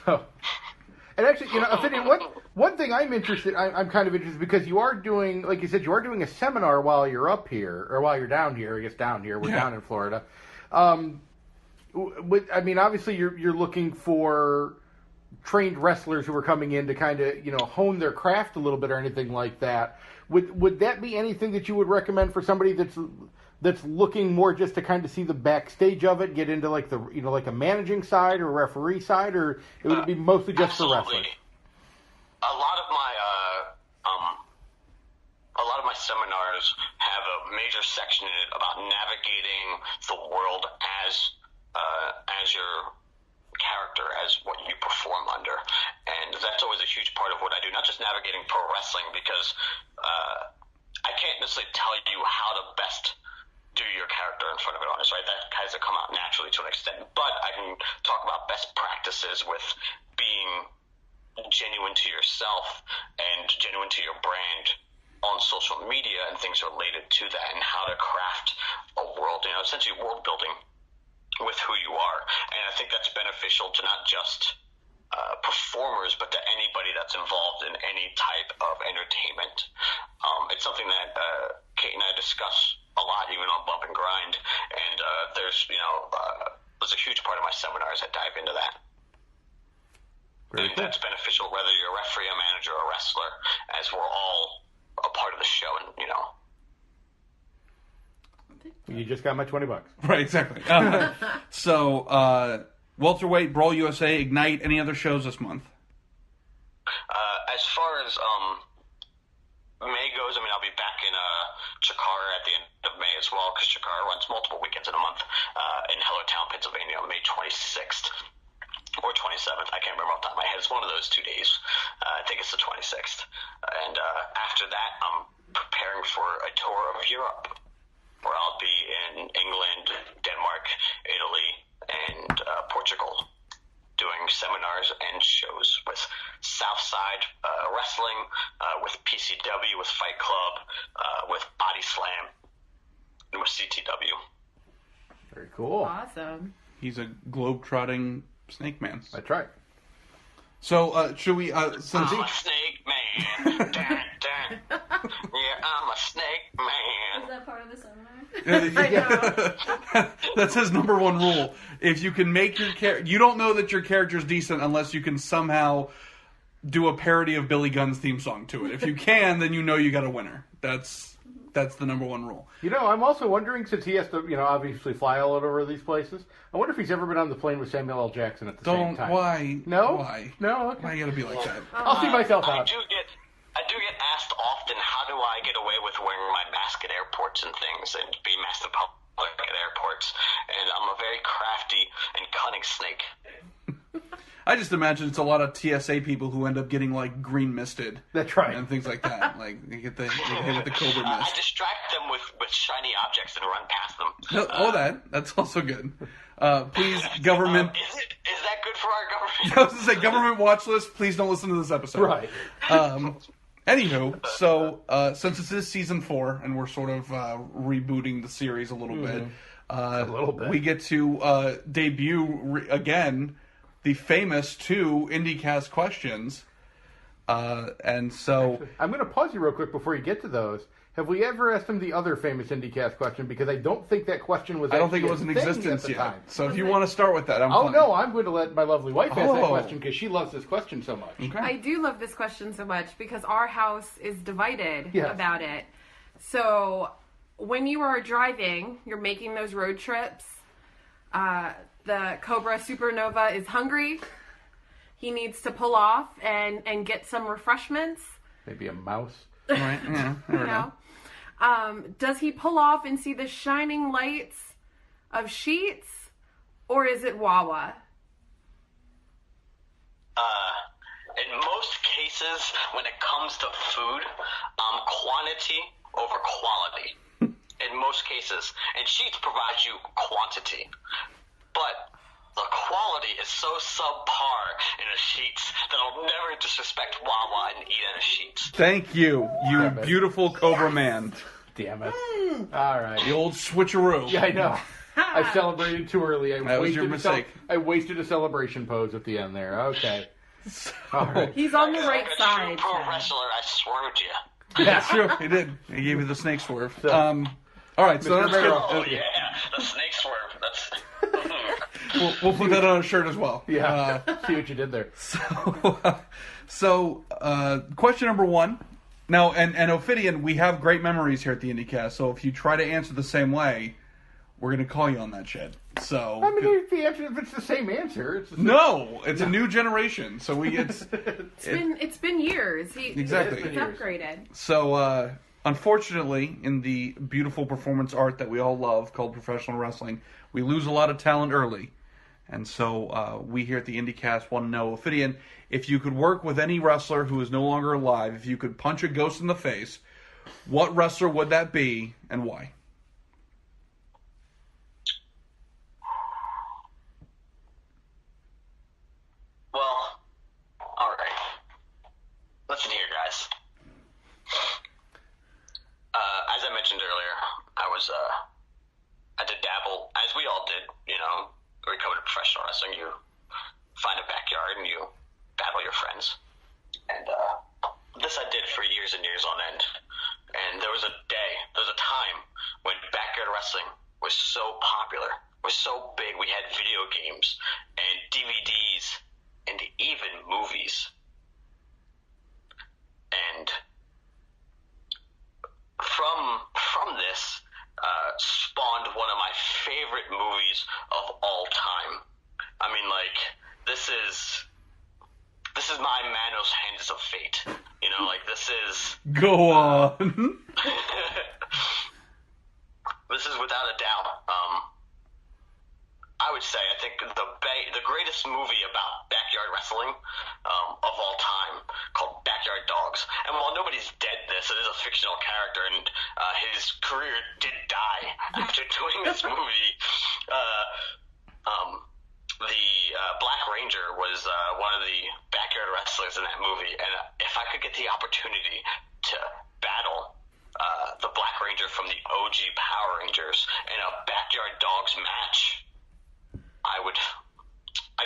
So, and actually, Ophidian, one thing I'm interested, I'm kind of interested, because you are doing, like you said, you are doing a seminar while you're up here, or while you're down here. I guess down here. We're down in Florida. Obviously, you're looking for trained wrestlers who are coming in to kind of, hone their craft a little bit or anything like that. Would that be anything that you would recommend for somebody that's looking more just to kind of see the backstage of it, get into like the like a managing side or referee side, or it would be mostly just for wrestlers? A lot of my seminars have a major section in it about navigating the world as your character, as what you perform under, and that's always a huge part of what I do. Not just navigating pro wrestling, because I can't necessarily tell you how to best do your character in front of an audience, right? That has to come out naturally to an extent. But I can talk about best practices with being genuine to yourself and genuine to your brand on social media and things related to that, and how to craft a world, essentially world building with who you are. And I think that's beneficial to not just performers, but to anybody that's involved in any type of entertainment. It's something that Kate and I discuss a lot, even on Bump and Grind, and there's a huge part of my seminars that dive into that. Very and cool. That's beneficial whether you're a referee, a manager, or a wrestler, as we're all a part of the show, and You just got my $20. Right, exactly. So, welterweight, Brawl USA, Ignite, any other shows this month? As far as May goes, I'll be back in Chikara at the end of May as well, because Chikara runs multiple weekends in a month in Hellertown, Pennsylvania, on May 26th or 27th. I can't remember off the top of my head. It's one of those 2 days. I think it's the 26th. And after that, I'm preparing for a tour of Europe, where I'll be in England, Denmark, Italy, and Portugal, doing seminars and shows with Southside Wrestling, with PCW, with Fight Club, with Body Slam, and with CTW. Very cool. Awesome. He's a globe-trotting snake man. That's right. So, should we, since I'm a snake man. Dun, dun. Yeah, I'm a snake man. Is that part of the seminar? That's his number one rule. If you can make your character, you don't know that your character's decent unless you can somehow do a parody of Billy Gunn's theme song to it. If you can, then you know you got a winner. That's the number one rule. I'm also wondering, since he has to, obviously fly all over these places, I wonder if he's ever been on the plane with Samuel L. Jackson at the same time. Why? No? Why? No? Okay. Why you gotta be like that? I'll see myself out. I do get asked often, how do I get away with with wearing my mask at airports and things, and being masked in public at airports. And I'm a very crafty and cunning snake. I just imagine it's a lot of TSA people who end up getting like green misted. That's right. And things like that. Like you get hit with the Cobra I mist. distract them with shiny objects and run past them. That's also good. Please, government. Is that good for our government? I was going to say, government watch list, please don't listen to this episode. Right. Anywho, so since this is season 4 and we're sort of rebooting the series a little bit, we get to debut again the famous 2 IndyKast questions. And so I'm going to pause you real quick before you get to those. Have we ever asked him the other famous IndyKast question? Because I don't think that question was. I don't think it was in existence yet. So if you want to start with that, I'm fine. No, I'm going to let my lovely wife ask that question because she loves this question so much. Okay. I do love this question so much because our house is divided Yes. about it. So when you are driving, you're making those road trips. The Cobra Supernova is hungry. He needs to pull off and get some refreshments. Maybe a mouse. Right, yeah, You know? Does he pull off and see the shining lights of Sheets, or is it Wawa? In most cases, when it comes to food, quantity over quality. In most cases. And Sheets provides you quantity. But the quality is so subpar in a Sheets that I'll never disrespect Wawa and eat at a Sheets. Thank you, you beautiful Cobra man. Damn it. All right. The old switcheroo. Yeah, I know. I celebrated too early. That was your mistake. I wasted a celebration pose at the end there. Okay. All right. He's on the right Like a side. true pro Chad. wrestler, I swerved you. That's true. He did. He gave you the snake swerve. All right, so Mr. let's Barrow. Oh, get... yeah, the snake swerve. That's... We'll put that on a shirt as well. Yeah. See what you did there. So, question number 1. Now, and Ophidian, we have great memories here at the IndyKast, so if you try to answer the same way, we're going to call you on that shit. So, I mean, if it's the same answer, it's the same. no, it's a new generation, so It's been years. Exactly. He's upgraded. So, unfortunately, in the beautiful performance art that we all love called professional wrestling, we lose a lot of talent early. And so we here at the IndyKast want to know, Ophidian, if you could work with any wrestler who is no longer alive, if you could punch a ghost in the face, what wrestler would that be and why? Well, alright. Listen here, guys. As I mentioned earlier, I did dabble, as we all did, you know, when we come to professional wrestling, you find a backyard and you battle your friends. And this I did for years and years on end. And there was a time when backyard wrestling was so popular, was so big, we had video games and DVDs and even movies. And from this spawned one of my favorite movies of all time. I mean, like, this is my Manos Hands of Fate. You know, like, this is... Go on. This is without a doubt, I would say, I think the greatest movie about backyard wrestling of all time, called Backyard Dogs. And while nobody's dead this, it is a fictional character, and his career did die after doing this movie. The Black Ranger was one of the backyard wrestlers in that movie, and if I could get the opportunity to battle the Black Ranger from the OG Power Rangers in a Backyard Dogs match, I'd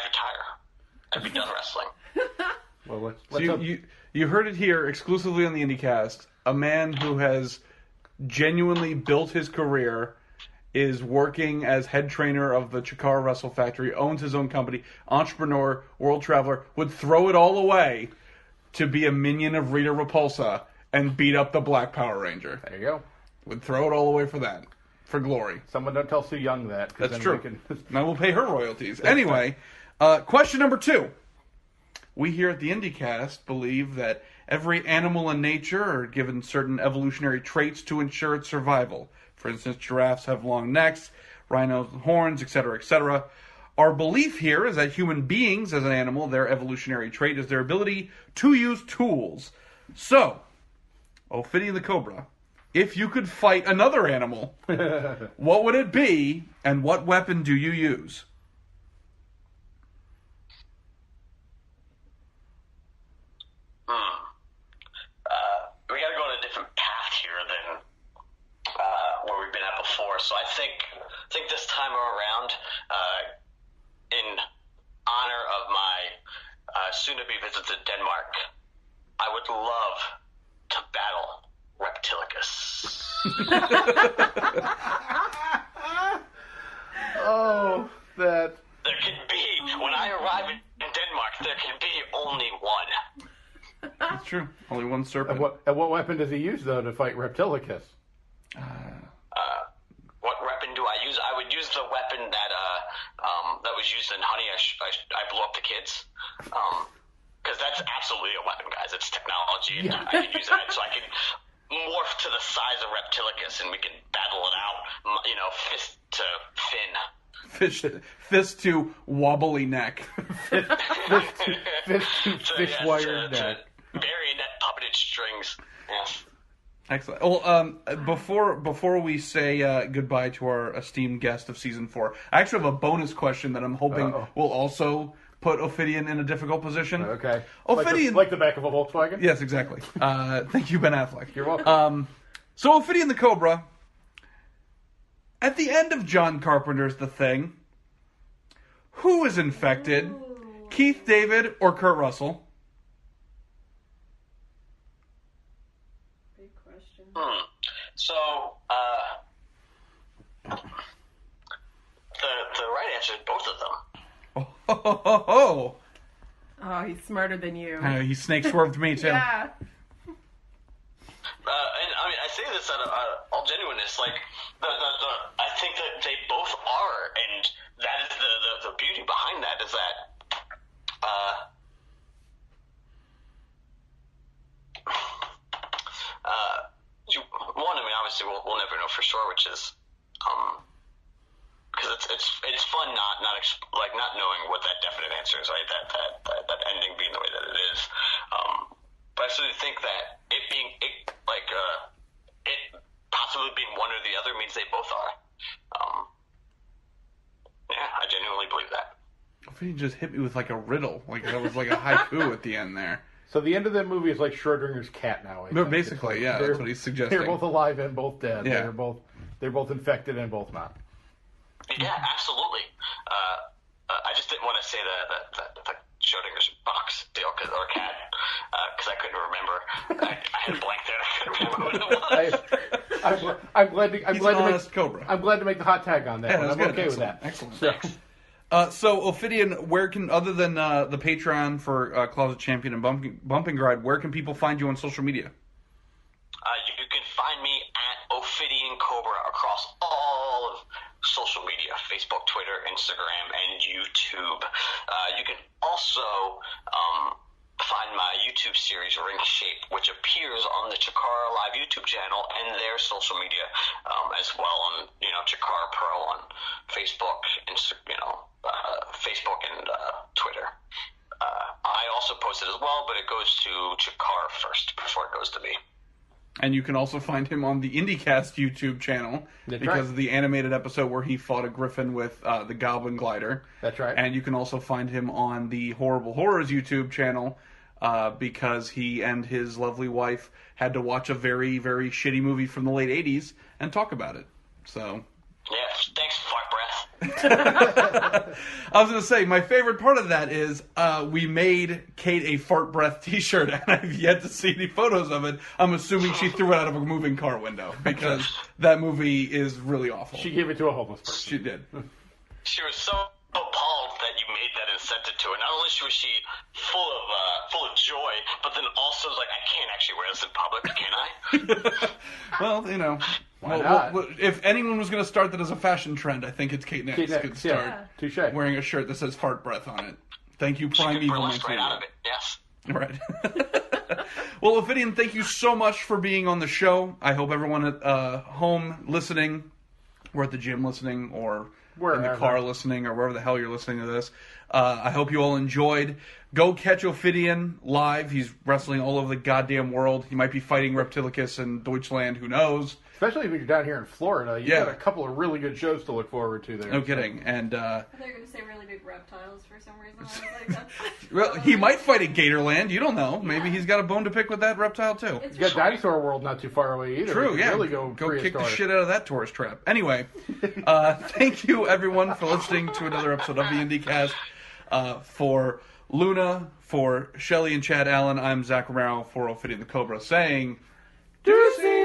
retire. I'd be done wrestling. Well, So you heard it here exclusively on the IndyKast. A man who has genuinely built his career, is working as head trainer of the Chikara Wrestle Factory, owns his own company, entrepreneur, world traveler, would throw it all away to be a minion of Rita Repulsa and beat up the Black Power Ranger. There you go. Would throw it all away for that. For glory. Someone don't tell Sue Young that. That's then true. We I will pay her royalties. Anyway, question number 2. We here at the IndyKast believe that Every animal in nature are given certain evolutionary traits to ensure its survival. For instance, giraffes have long necks, rhinos with horns, etc., etc. Our belief here is that human beings, as an animal, their evolutionary trait is their ability to use tools. So, Ophidian the Cobra, if you could fight another animal, what would it be, and what weapon do you use? We got to go on a different path here than where we've been at before. So I think this time around, in honor of my soon-to-be visit to Denmark, I would love to battle Reptilicus. Oh, that. There can be, when I arrive in Denmark, there can be only one. That's true. Only one serpent. And what weapon does he use, though, to fight Reptilicus? What weapon do I use? I would use the weapon that that was used in Honey, I Blew Up the Kids. Because that's absolutely a weapon, guys. It's technology, and I can use that so I can morph to the size of Reptilicus, and we can battle it out, fist to fin. Fist to wobbly neck. Fist to fish-wired neck. Marionette puppeted strings. Yes. Excellent. Well, before we say goodbye to our esteemed guest of season 4, I actually have a bonus question that I'm hoping will also put Ophidian in a difficult position. Okay. Ophidian, like the back of a Volkswagen? Yes, exactly. Thank you, Ben Affleck. You're welcome. So Ophidian the Cobra, at the end of John Carpenter's The Thing, who is infected? Keith David or Kurt Russell? Big question. So, the right answer is both of them. Oh, Oh, he's smarter than you. he snake swerved me too. Yeah. And I mean, I say this out of all genuineness. Like, I think that they both are, and that is the beauty behind that is that, one, I mean, obviously we'll never know for sure, which is, because it's fun not knowing what that definite answer is, right? That ending being the way that it is. But I certainly think that it possibly being one or the other means they both are. I genuinely believe that. Ophidian just hit me with like a riddle, like that was like a haiku at the end there. So the end of that movie is like Schrodinger's cat now. No, basically, yeah, that's what he's suggesting. They're both alive and both dead. Yeah. They're both infected and both not. Yeah, absolutely. I just didn't want to say the Schrodinger's box deal or cat because I couldn't remember. I had a blank there. I couldn't remember what it was. I'm glad to make the hot tag on that. Yeah, one. I'm good. okay with that. Excellent. Thanks. So Ophidian, where can, other than the Patreon for Closet Champion and Bumping Gride, where can people find you on social media? You can find me at Ophidian Cobra across all of social media: Facebook, Twitter, Instagram, and YouTube. You can also find my YouTube series Ring Shape, which appears on the Chikara Live YouTube channel and their social media as well on Chikara Pro on Facebook, Facebook and Twitter. I also post it as well, but it goes to Chikara first before it goes to me. And you can also find him on the IndyKast YouTube channel because of the animated episode where he fought a griffin with the Goblin Glider. That's right. And you can also find him on the Horrible Horrors YouTube channel because he and his lovely wife had to watch a very, very shitty movie from the late 80s and talk about it. So... Yeah, thanks, fart breath. I was going to say, my favorite part of that is we made Kate a fart breath t-shirt, and I've yet to see any photos of it. I'm assuming she threw it out of a moving car window, because that movie is really awful. She gave it to a homeless person. She did. She was so appalled that you made that and sent it to her. Not only was she full of joy, but then also was like, I can't actually wear this in public, can I? Well, Why not? Well, if anyone was going to start that as a fashion trend, I think it's Kate Nix could start Touche. wearing a shirt that says fart breath on it. Thank you, Prime She could Evil. burlesque right out of it, yes. Right. Well, Ophidian, thank you so much for being on the show. I hope everyone at home listening, or at the gym listening, or in the car listening, or wherever the hell you're listening to this. I hope you all enjoyed. Go catch Ophidian live. He's wrestling all over the goddamn world. He might be fighting Reptilicus in Deutschland. Who knows? Especially if you're down here in Florida. You've got a couple of really good shows to look forward to there. No kidding. And I thought you were going to say really big reptiles for some reason. I was like, that's... well, he might fight at Gatorland. You don't know. Maybe he's got a bone to pick with that reptile, too. You got Dinosaur World not too far away either. True, yeah. Really go kick the shit out of that tourist trap. Anyway, thank you, everyone, for listening to another episode of the IndyKast. For Luna, for Shelly and Chad Allen, I'm Zach Romero for Ophidian The Cobra saying, Deuces!